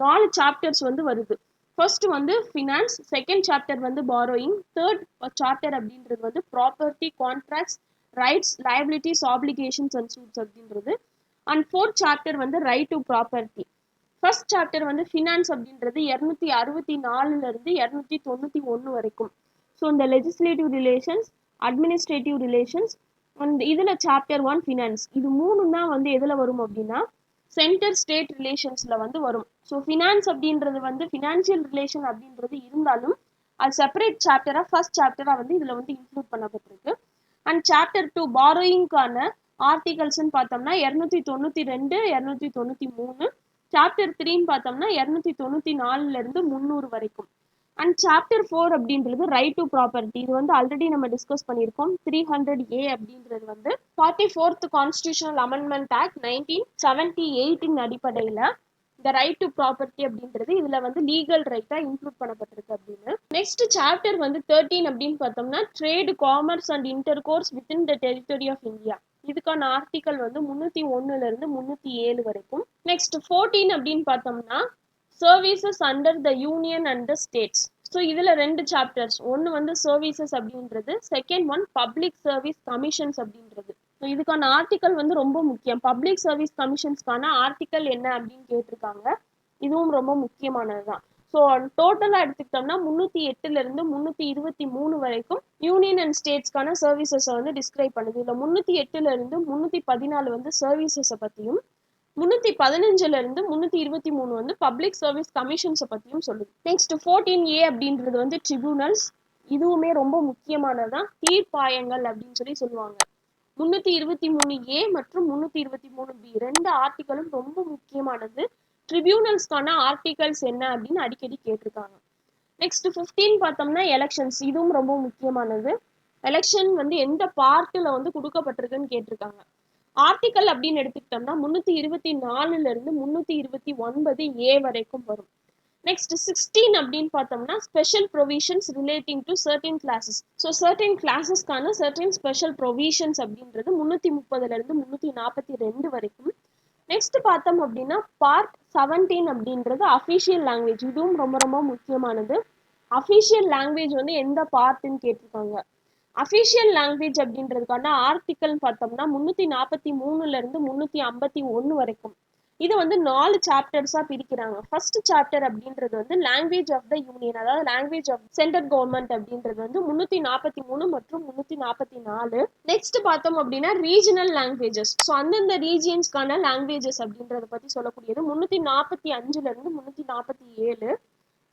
4 சாப்டர்ஸ் வந்து வருது. ஃபர்ஸ்ட் வந்து ஃபினான்ஸ், செகண்ட் சாப்டர் வந்து பாரோயிங், தேர்ட் சாப்டர் அப்படின்றது வந்து property, contracts, rights, liabilities, applications and suits அப்படின்றது. அண்ட் ஃபோர்த் சாப்டர் வந்து right to property. First chapter வந்து ஃபினான்ஸ் அப்படின்றது 264 இருந்து 291 வரைக்கும். ஸோ இந்த legislative relations, administrative relations and இதில் சாப்டர் 1 ஃபினான்ஸ், இது மூணும் தான் வந்து எதில் வரும் அப்படின்னா சென்டர் ஸ்டேட் ரிலேஷன்ஸில் வந்து வரும். ஸோ ஃபினான்ஸ் அப்படின்றது வந்து ஃபினான்ஷியல் ரிலேஷன் அப்படின்றது இருந்தாலும் அது செப்பரேட் சாப்டராக ஃபர்ஸ்ட் சாப்டராக வந்து இதில் வந்து இன்க்ளூட் பண்ணப்பட்டிருக்கு. அண்ட் சாப்டர் 2 பாரோயிங்கான ஆர்டிகல்ஸ்ன்னு பார்த்தோம்னா 292, 293. சாப்டர் 3ன்னு பார்த்தோம்னா 294 இருந்து 300 வரைக்கும். அண்ட் சாப்டர் 4 அப்படின்றது ரைட் டு ப்ராப்பர்ட்டி. இது வந்து ஆல்ரெடி நம்ம டிஸ்கஸ் பண்ணியிருக்கோம். 300A அப்படின்றது வந்து 44th கான்ஸ்டியூஷனல் அமெண்ட்மெண்ட் ஆக்ட் 1978 அடிப்படையில் இந்த ரைட் டு ப்ராப்பர்ட்டி அப்படின்றது இதுல வந்து லீகல் ரைட்டா இன்க்ளூட் பண்ணப்பட்டிருக்கு அப்படின்னு. நெக்ஸ்ட் சாப்டர் வந்து 13 அப்படின்னு பார்த்தோம்னா trade, commerce and intercourse within the territory of India. இதுக்கான ஆர்டிக்கல் வந்து 301 இருந்து 307 வரைக்கும். நெக்ஸ்ட் 14 அப்படின்னு பார்த்தோம்னா services under the union and the states. So இதில் 2 சாப்டர்ஸ். ஒன்று வந்து சர்வீசஸ் அப்படின்றது, second one public service commissions அப்படின்றது. ஸோ இதுக்கான ஆர்டிக்கல் வந்து ரொம்ப முக்கியம். பப்ளிக் சர்வீஸ் கமிஷன்ஸ்க்கான ஆர்டிக்கல் என்ன அப்படின்னு கேட்டிருக்காங்க. இதுவும் ரொம்ப முக்கியமானது தான். ஸோ டோட்டலாக எடுத்துக்கிட்டோம்னா 308 இருந்து 323 வரைக்கும் யூனியன் அண்ட் ஸ்டேட்ஸ்க்கான சர்வீசஸை வந்து டிஸ்கிரைப் பண்ணுது. இதில் 308 இருந்து 314 வந்து சர்வீசஸை பற்றியும், 315 இருந்து 323 வந்து பப்ளிக் சர்வீஸ் கமிஷன்ஸை பற்றியும் சொல்லுது. நெக்ஸ்ட் 14A அப்படின்றது வந்து ட்ரிபியூனல்ஸ். இதுவுமே ரொம்ப முக்கியமானதுதான். தீர்ப்பாயங்கள் அப்படின்னு சொல்லி சொல்லுவாங்க. 323A மற்றும் 323B 2 ஆர்டிக்கலும் ரொம்ப முக்கியமானது. ட்ரிபியூனல்ஸ்க்கான ஆர்டிகல்ஸ் என்ன அப்படின்னு அடிக்கடி கேட்டிருக்காங்க. நெக்ஸ்ட் 15 பார்த்தோம்னா எலெக்ஷன்ஸ். இதுவும் ரொம்ப முக்கியமானது. எலெக்ஷன் வந்து எந்த பார்ட்டில் வந்து கொடுக்கப்பட்டிருக்குன்னு கேட்டிருக்காங்க. ஆர்டிக்கல் அப்படின்னு எடுத்துக்கிட்டோம்னா 324 இருந்து 329A வரைக்கும் வரும். நெக்ஸ்ட் 16 அப்படின்னு பார்த்தோம்னா special provisions relating to certain classes. So certain கிளாஸஸ்க்கான சர்டின் ஸ்பெஷல் ப்ரொவிஷன்ஸ் அப்படின்றது 330ல இருந்து 342 வரைக்கும். நெக்ஸ்ட் பார்த்தோம் அப்படின்னா பார்ட் 17 அப்படின்றது அஃபிஷியல் லாங்குவேஜ். இதுவும் ரொம்ப ரொம்ப முக்கியமானது. அஃபிஷியல் லாங்குவேஜ் வந்து எந்த பார்ட்டுன்னு கேட்டிருக்காங்க. அஃபிஷியல் லாங்குவேஜ் அப்படின்றதுக்கான ஆர்டிக்கல் பார்த்தோம்னா 343ல இருந்து 351 வரைக்கும். இது வந்து 4 சாப்டர்ஸா பிரிக்கிறாங்க. ஃபர்ஸ்ட் சாப்டர் அப்படின்றது வந்து லாங்குவேஜ் ஆஃப் த யூனியன், அதாவது லாங்குவேஜ் ஆஃப் சென்ட்ரல் கவர்மெண்ட் அப்படின்றது வந்து 343 மற்றும் 344. நெக்ஸ்ட் பார்த்தோம் அப்படின்னா ரீஜனல் லாங்குவேஜஸ். ஸோ அந்தந்த ரீஜியன்ஸ்க்கான லாங்குவேஜஸ் அப்படின்றத பத்தி சொல்லக்கூடியது 345ல இருந்து 347.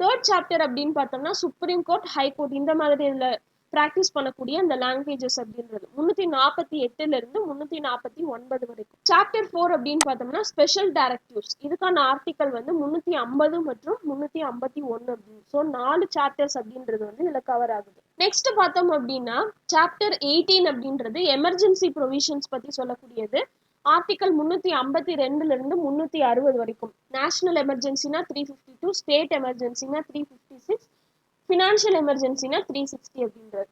தேர்ட் சாப்டர் அப்படின்னு பார்த்தோம்னா சுப்ரீம் கோர்ட், ஹை கோர்ட் இந்த மாதிரி இதுல ப்ராக்டிஸ் பண்ணக்கூடிய அந்த லாங்குவேஜஸ் அப்படின்றது 348ல இருந்து 349 வரைக்கும். சாப்டர் 4 அப்படின்னு பார்த்தோம்னா ஸ்பெஷல் டைரக்டிவ்ஸ். இதுக்கான ஆர்டிக்கல் வந்து 350 மற்றும் 351 அப்படின்னு. ஸோ 4 சாப்டர்ஸ் அப்படின்றது வந்து இதுல கவர் ஆகுது. நெக்ஸ்ட் பார்த்தோம் அப்படின்னா சாப்டர் 18 அப்படின்றது எமர்ஜென்சி ப்ரொவிஷன்ஸ் பத்தி சொல்லக்கூடியது. ஆர்டிக்கல் 352ல இருந்து 360 வரைக்கும். நேஷனல் எமர்ஜென்சினா 352, ஸ்டேட் எமர்ஜென்சினா 356, ஃபினான்ஷியல் எமர்ஜென்சினா 360 அப்படின்றது.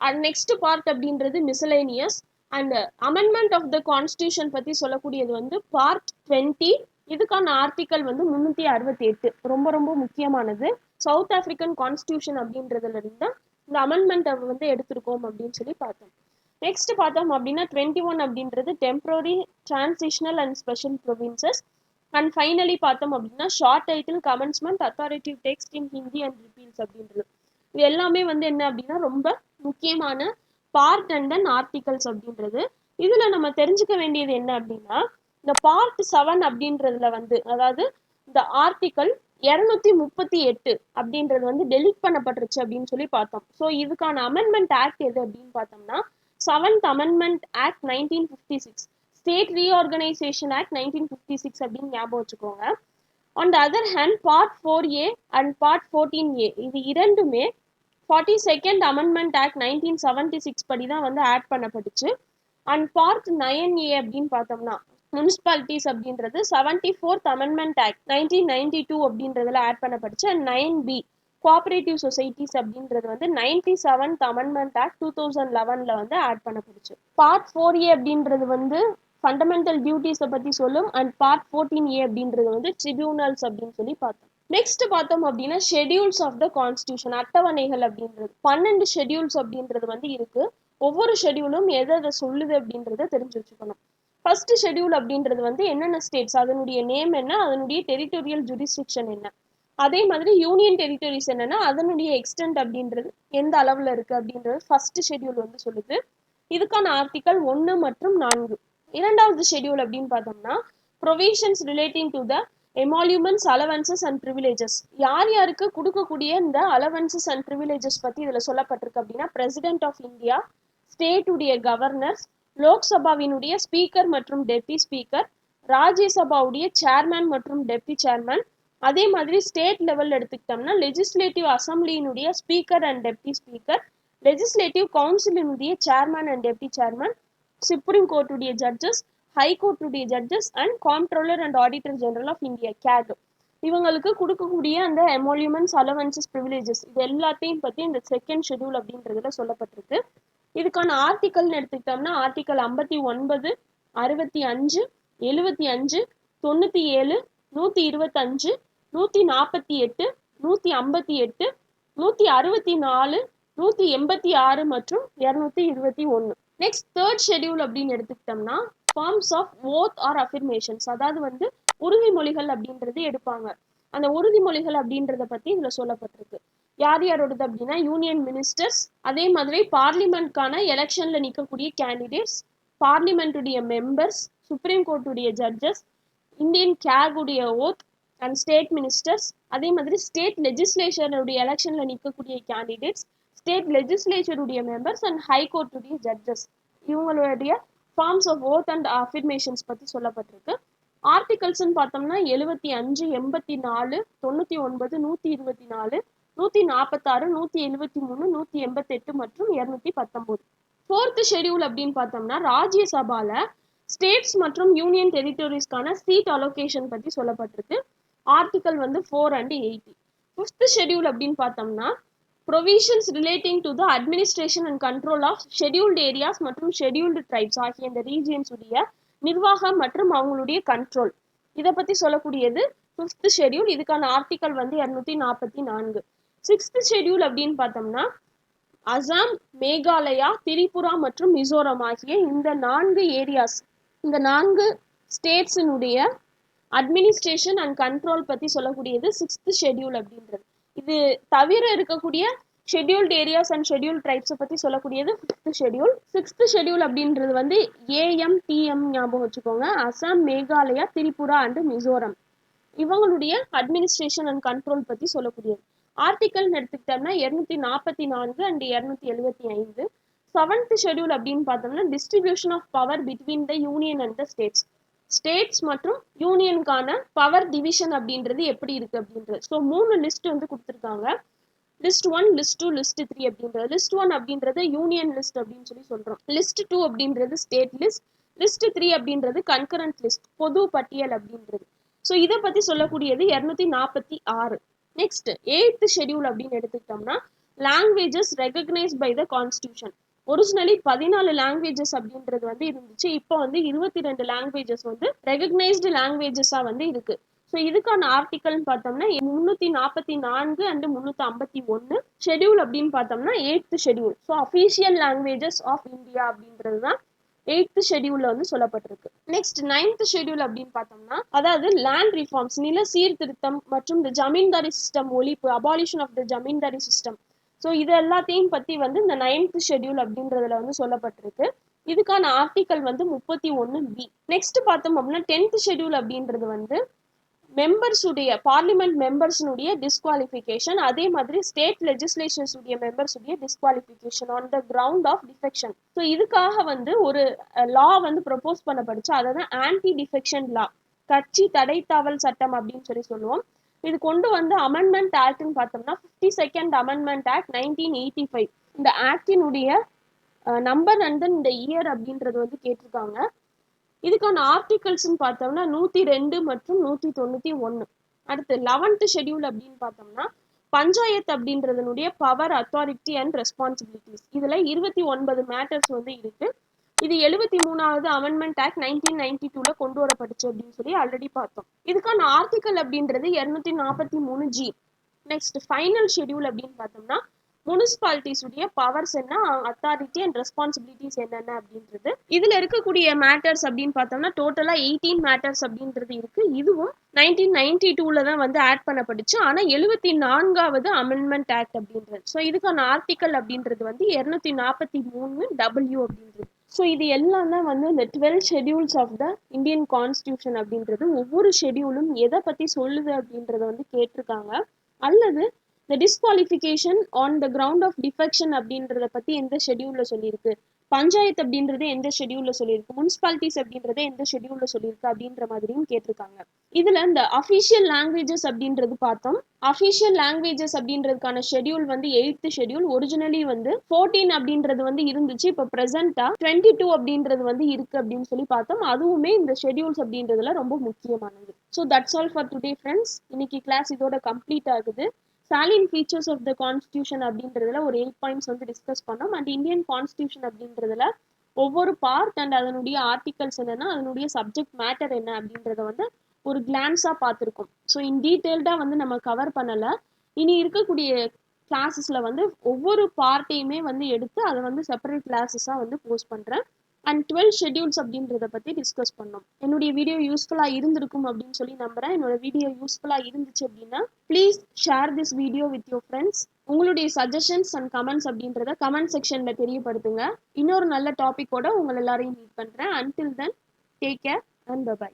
அண்ட் நெக்ஸ்ட் பார்ட் அப்படின்றது miscellaneous. And amendment of the constitution பத்தி சொல்லக்கூடியது வந்து பார்ட் 20. இதுக்கான ஆர்டிக்கல் வந்து 368. ரொம்ப ரொம்ப முக்கியமானது. சவுத் ஆப்பிரிக்கன் கான்ஸ்டியூஷன் அப்படின்றதுல இருந்து இந்த அமெண்ட்மெண்ட்டை வந்து எடுத்திருக்கோம் அப்படின்னு சொல்லி பார்த்தோம். நெக்ஸ்ட் பார்த்தோம் அப்படின்னா 21 அப்படின்றது temporary, transitional and special provinces. And finally பார்த்தோம் அப்படின்னா short title, commencement, authoritative text in Hindi and repeals அப்படின்றது. இது எல்லாமே வந்து என்ன அப்படின்னா ரொம்ப முக்கியமான பார்ட் அண்ட் தென் ஆர்டிகல்ஸ் அப்படின்றது. இதுல நம்ம தெரிஞ்சுக்க வேண்டியது என்ன அப்படின்னா இந்த பார்ட் 7 அப்படின்றதுல வந்து, அதாவது இந்த ஆர்டிக்கல் 238 அப்படின்றது வந்து டெலிட் பண்ணப்பட்டுருச்சு அப்படின்னு சொல்லி பார்த்தோம். ஸோ இதுக்கான அமெண்ட்மெண்ட் ஆக்ட் எது அப்படின்னு பார்த்தோம்னா 7th amendment act 1956, state reorganisation act 1956 அப்படின்னு ஞாபகம் வச்சுக்கோங்க. On the other hand part 4A and part 14A இது இரண்டுமே 42nd அமெண்ட்மெண்ட் ஆக்ட் 1976 படி தான் வந்து ஆட் பண்ணப்பட்டுச்சு. அண்ட் பார்ட் 9A அப்படின்னு பார்த்தோம்னா முனிசிபாலிட்டிஸ் அப்படின்றது 74th அமெண்ட்மெண்ட் ஆக்ட் 1992 அப்படின்றதுல ஆட் பண்ணப்பட்டுச்சு. அண்ட் 9B கோஆபரேட்டிவ் சொசைட்டிஸ் அப்படின்றது வந்து 97th அமெண்ட்மெண்ட் ஆக்ட் 2011ல வந்து ஆட் பண்ணப்பட்டுச்சு. பார்ட் 4A அப்படின்றது வந்து ஃபண்டமெண்டல் டியூட்டிஸை பற்றி சொல்லும். அண்ட் பார்ட் 14A அப்படின்றது வந்து ட்ரிபியூனல்ஸ் அப்படின்னு சொல்லி பார்த்தோம். நெக்ஸ்ட் பார்த்தோம் அப்படின்னா ஷெடியூல்ஸ் ஆஃப் த கான்ஸ்டியூஷன், அட்டவணைகள் அப்படின்றது 12 ஷெடியூல்ஸ் அப்படின்றது வந்து இருக்கு. ஒவ்வொரு ஷெடியூலும் எதை சொல்லுது அப்படின்றத தெரிஞ்சு வச்சுக்கணும். ஃபர்ஸ்ட் ஷெடியூல் அப்படின்றது வந்து என்னென்ன ஸ்டேட்ஸ், அதனுடைய நேம் என்ன, அதனுடைய டெரிட்டோரியல் ஜுரிஸ்டிக்ஷன் என்ன, அதே மாதிரி யூனியன் டெரிட்டரிஸ் என்னன்னா அதனுடைய எக்ஸ்டென்ட் அப்படின்றது எந்த அளவுல இருக்கு அப்படின்றது ஃபர்ஸ்ட் ஷெடியூல் வந்து சொல்லுது. இதுக்கான ஆர்டிக்கல் 1 மற்றும் 4. இரண்டாவது ஷெடியூல் அப்படின்னு பார்த்தோம்னா provisions relating to the emoluments, allowances and privileges. யார் யாருக்கு கொடுக்கக்கூடிய இந்த அலவன்சஸ் அண்ட் ப்ரிவிலேஜஸ் பத்தி இதுல சொல்லப்பட்டிருக்கு அப்படின்னா பிரசிடென்ட் ஆஃப் இந்தியா, ஸ்டேட் உடைய கவர்னர்ஸ், லோக்சபாவினுடைய ஸ்பீக்கர் மற்றும் டெப்டி ஸ்பீக்கர், ராஜ்யசபாவுடைய சேர்மேன் மற்றும் டெப்டி சேர்மேன். அதே மாதிரி ஸ்டேட் லெவல் எடுத்துக்கிட்டோம்னா லெஜிஸ்லேட்டிவ் அசம்பிளியினுடைய speaker and deputy speaker, legislative கவுன்சிலினுடைய chairman and deputy chairman, supreme கோர்ட்டுடைய ஜட்ஜஸ், ஹை கோர்ட்டுடைய judges and comptroller and auditor general of India CAG. இவங்களுக்கு கொடுக்கக்கூடிய அந்த எமால்யூமெண்ட்ஸ், அலவன்சஸ், ப்ரிவிலேஜஸ் இது எல்லாத்தையும் பற்றி இந்த செகண்ட் ஷெடியூல் அப்படின்றதுல சொல்லப்பட்டிருக்கு. இதுக்கான ஆர்டிக்கல்னு எடுத்துக்கிட்டோம்னா ஆர்டிக்கல் 59, 65, 75, 97, 125, 148, 158, 164, 186 மற்றும் 221. நெக்ஸ்ட் தேர்ட் ஷெடியூல் அப்படின்னு எடுத்துக்கிட்டோம்னா forms of oath or affirmations, அதாவது வந்து உறுதிமொழிகள் அப்படின்றது எடுப்பாங்க. அந்த உறுதிமொழிகள் அப்படின்றத பத்தி இதுல சொல்லப்பட்டிருக்கு. யார் யாரோடது அப்படின்னா யூனியன் மினிஸ்டர்ஸ், அதே மாதிரி பார்லிமெண்ட்கான எலெக்ஷன்ல நிற்கக்கூடிய கேண்டிடேட்ஸ், பார்லிமெண்ட்டுடைய மெம்பர்ஸ், சுப்ரீம் கோர்ட்டுடைய ஜட்ஜஸ், இந்தியன் கேக் உடைய ஓத் அண்ட் ஸ்டேட் மினிஸ்டர்ஸ், அதே மாதிரி ஸ்டேட் லெஜிஸ்லேச்சருடைய எலெக்ஷன்ல நிற்கக்கூடிய கேண்டிடேட்ஸ், ஸ்டேட் லெஜிஸ்லேச்சருடைய மெம்பர்ஸ் அண்ட் ஹை கோர்ட்டுடைய ஜட்ஜஸ். இவங்களுடைய forms of oath and affirmations பற்றி சொல்லப்பட்டிருக்கு. ஆர்டிகல்ஸ்ன்னு பார்த்தோம்னா 75, 84, 99, 124, 146, 173, 188 மற்றும் 219. ஃபோர்த் ஷெடியூல் அப்படின்னு பார்த்தோம்னா ராஜ்யசபால ஸ்டேட்ஸ் மற்றும் யூனியன் டெரிட்டரிஸ்க்கான சீட் அலோகேஷன் பற்றி சொல்லப்பட்டிருக்கு. ஆர்டிகல் வந்து 4 and 80. ஃபிஃப்த் ஷெடியூல் அப்படின்னு பார்த்தோம்னா provisions relating to the administration and control of scheduled areas மற்றும் ஷெடியூல்டு ட்ரைப்ஸ் ஆகிய இந்த ரீஜியன்ஸ் உடைய நிர்வாகம் மற்றும் அவங்களுடைய கண்ட்ரோல் இதை பற்றி சொல்லக்கூடியது ஃபிஃப்த் ஷெடியூல். இதுக்கான ஆர்டிகல் வந்து 244. சிக்ஸ்த் ஷெடியூல் அப்படின்னு பார்த்தோம்னா அசாம், மேகாலயா, திரிபுரா மற்றும் மிசோரம் ஆகிய இந்த 4 ஏரியாஸ், இந்த 4 ஸ்டேட்ஸினுடைய அட்மினிஸ்ட்ரேஷன் அண்ட் கண்ட்ரோல் பற்றி சொல்லக்கூடியது சிக்ஸ்த் ஷெடியூல் அப்படின்றது. இது தவிர இருக்கக்கூடிய ஷெடியூல்டு ஏரியாஸ் அண்ட் ஷெடியூல் ட்ரைப்ஸை பற்றி சொல்லக்கூடியது ஃபிஃப்த் ஷெடியூல். சிக்ஸ்த் ஷெடியூல் அப்படின்றது வந்து ஏஎம்டிஎம் ஞாபகம் வச்சுக்கோங்க. அசாம், மேகாலயா, திரிபுரா அண்ட் மிசோரம் இவங்களுடைய அட்மினிஸ்ட்ரேஷன் அண்ட் கண்ட்ரோல் பற்றி சொல்லக்கூடியது. ஆர்டிக்கல் எடுத்துக்கிட்டோம்னா 244 அண்ட் 275. செவன்த் ஷெடியூல் அப்படின்னு பார்த்தோம்னா distribution of power between the union and the states. States மற்றும் யூனியனுக்கான பவர் டிவிஷன் அப்படின்றது எப்படி இருக்கு அப்படின்றது. ஸோ 3 லிஸ்ட் வந்து கொடுத்துருக்காங்க. லிஸ்ட் 1, லிஸ்ட் 2, லிஸ்ட் 3 அப்படின்றது. லிஸ்ட் 1 அப்படின்றது யூனியன் லிஸ்ட் அப்படின்னு சொல்லி சொல்றோம். லிஸ்ட் 2 அப்படின்றது ஸ்டேட் லிஸ்ட். லிஸ்ட் 3 அப்படின்றது கன்கரண்ட் லிஸ்ட், பொது பட்டியல் அப்படின்றது. ஸோ இதை பத்தி சொல்லக்கூடியது 246. நெக்ஸ்ட் 8th ஷெடியூல் அப்படின்னு எடுத்துக்கிட்டோம்னா languages recognised by the constitution. Originally 14 languages அப்படின்றது வந்து இருந்துச்சு. இப்போ வந்து 22 லாங்குவேஜஸ் வந்து ரெகக்னைஸ்டு லாங்குவேஜஸா வந்து இருக்கு. ஸோ இதுக்கான ஆர்டிக்கல்னு பார்த்தோம்னா 344 அண்ட் 351. ஷெடியூல் அப்படின்னு பார்த்தோம்னா 8th schedule. So official languages of India அப்படின்றது தான் 8th ஷெடியூல்ல வந்து சொல்லப்பட்டிருக்கு. நெக்ஸ்ட் 9th ஷெடியூல் அப்படின்னு பார்த்தோம்னா அதாவது லேண்ட் ரிஃபார்ம்ஸ், நில சீர்திருத்தம் மற்றும் இந்த ஜமீன்தாரி சிஸ்டம் ஒழிப்பு, abolition of the zamindari system. So இது எல்லாத்தையும் பற்றி வந்து இந்த 9th ஷெடியூல் அப்படின்றதுல வந்து சொல்லப்பட்டிருக்கு. இதுக்கான ஆர்டிக்கல் வந்து 31B. நெக்ஸ்ட் பார்த்தோம் அப்படின்னா 10th ஷெடியூல் அப்படின்றது வந்து மெம்பர்ஸ் உடைய பார்லிமெண்ட் மெம்பர்ஸ்னுடைய டிஸ்குவாலிஃபிகேஷன், அதே மாதிரி ஸ்டேட் லெஜிஸ்லேஷன்ஸ் உடைய மெம்பர்ஸ் உடைய disqualification on the ground of defection. So இதுக்காக வந்து ஒரு லா வந்து ப்ரொபோஸ் பண்ணப்படுச்சு. அதாவது ஆன்டி டிஃபெக்ஷன் லா, கட்சி தடைத்தாவல் சட்டம் அப்படின்னு சொல்லி சொல்லுவோம். இது கொண்டு வந்து அமெண்ட்மெண்ட் ஆக்ட்னு பார்த்தோம்னா 52nd அமெண்ட்மெண்ட் ஆக்ட் 1985. இந்த ஆக்டினுடைய நம்பர் அண்ட் இந்த இயர் அப்படின்றது வந்து கேட்டிருக்காங்க. இதுக்கான ஆர்டிகல்ஸ்ன்னு பார்த்தோம்னா 102 மற்றும் 191. அடுத்து 11th ஷெடியூல் அப்படின்னு பார்த்தோம்னா பஞ்சாயத்து அப்படின்றதனுடைய பவர், அத்தாரிட்டி அண்ட் ரெஸ்பான்சிபிலிட்டிஸ். இதுல 29 மேட்டர்ஸ் வந்து இருக்கு. இது 73வது அமெண்ட்மெண்ட் ஆக்ட் 1992ல கொண்டு வரப்பட்டுச்சு அப்படின்னு சொல்லி ஆல்ரெடி பார்த்தோம். இதுக்கான ஆர்டிக்கல் அப்படின்றது 243G. நெக்ஸ்ட் ஃபைனல் ஷெடியூல் அப்படின்னு பார்த்தோம்னா முனிசிபாலிட்டிஸ் உடைய பவர்ஸ் என்ன, அத்தாரிட்டி அண்ட் ரெஸ்பான்சிபிலிட்டிஸ் என்னென்ன அப்படின்றது. இதுல இருக்கக்கூடிய மேட்டர்ஸ் அப்படின்னு பார்த்தோம்னா டோட்டலா 18 மேட்டர்ஸ் அப்படின்றது இருக்கு. இதுவும் 1992ல தான் வந்து ஆட் பண்ணப்பட்டுச்சு. ஆனா 74வது அமெண்ட்மெண்ட் ஆக்ட் அப்படின்றது. ஸோ இதுக்கான ஆர்டிக்கல் அப்படின்றது வந்து 243W அப்படின்றது. ஸோ இது எல்லாம் தான் வந்து இந்த 12 schedules of the Indian constitution அப்படின்றது. ஒவ்வொரு ஷெடியூலும் எதை பற்றி சொல்லுது அப்படின்றத வந்து கேட்டிருக்காங்க. அல்லது இந்த disqualification on the ground of defection அப்படின்றத பற்றி எந்த ஷெடியூலில் சொல்லியிருக்கு, பஞ்சாயத்து அப்படின்றது எந்த ஷெடியூலில் சொல்லியிருக்கு, முனிசிபாலிட்டிஸ் அப்படின்றத எந்த ஷெடியூலில் சொல்லியிருக்கு அப்படின்ற மாதிரியும் கேட்டிருக்காங்க. இதில் இந்த அஃபிஷியல் லாங்குவேஜஸ் அப்படின்றது பார்த்தோம். அஃபிஷியல் லாங்குவேஜஸ் அப்படின்றதுக்கான ஷெடியூல் வந்து 8th ஷெடியூல். ஒரிஜினலி வந்து 14 அப்படின்றது வந்து இருந்துச்சு. இப்போ ப்ரெசென்ட்டா 22 அப்படின்றது வந்து இருக்கு அப்படின்னு சொல்லி பார்த்தோம். அதுவுமே இந்த ஷெடியூல்ஸ் அப்படின்றதுல ரொம்ப முக்கியமானது. So that's all for today friends. இன்னைக்கு கிளாஸ் இதோட கம்ப்ளீட் ஆகுது. சாலின் ஃபீச்சர்ஸ் ஆஃப் த கான்ஸ்டியூஷன் அப்படின்றதுல ஒரு 8 பாயிண்ட்ஸ் வந்து டிஸ்கஸ் பண்ணோம். அண்ட் இந்தியன் கான்ஸ்டியூஷன் அப்படின்றதுல ஒவ்வொரு பார்ட் அண்ட் அதனுடைய ஆர்டிகல்ஸ் என்னன்னா அதனுடைய சப்ஜெக்ட் மேட்டர் என்ன அப்படின்றத வந்து ஒரு கிளான்ஸாக பார்த்துருக்கோம். ஸோ இன் டீட்டெயில்டாக வந்து நம்ம கவர் பண்ணலை. இனி இருக்கக்கூடிய கிளாஸஸில் வந்து ஒவ்வொரு பார்ட்டையுமே வந்து எடுத்து அதை வந்து செப்பரேட் கிளாஸஸாக வந்து போஸ்ட் பண்ணுறேன். அண்ட் 12 ஷெடியூல்ஸ் அப்படின்றத பற்றி டிஸ்கஸ் பண்ணோம். என்னுடைய வீடியோ யூஸ்ஃபுல்லாக இருந்திருக்கும் அப்படின்னு சொல்லி நம்புகிறேன். என்னோட வீடியோ யூஸ்ஃபுல்லாக இருந்துச்சு அப்படின்னா please share this video with your friends. உங்களுடைய சஜஷன்ஸ் அண்ட் கமெண்ட்ஸ் அப்படின்றத கமெண்ட் செக்ஷனில் தெரியப்படுத்துங்க. இன்னொரு நல்ல டாப்பிக்கோட உங்கள் எல்லாரையும் மீட் பண்ணுறேன். Until then take care and by.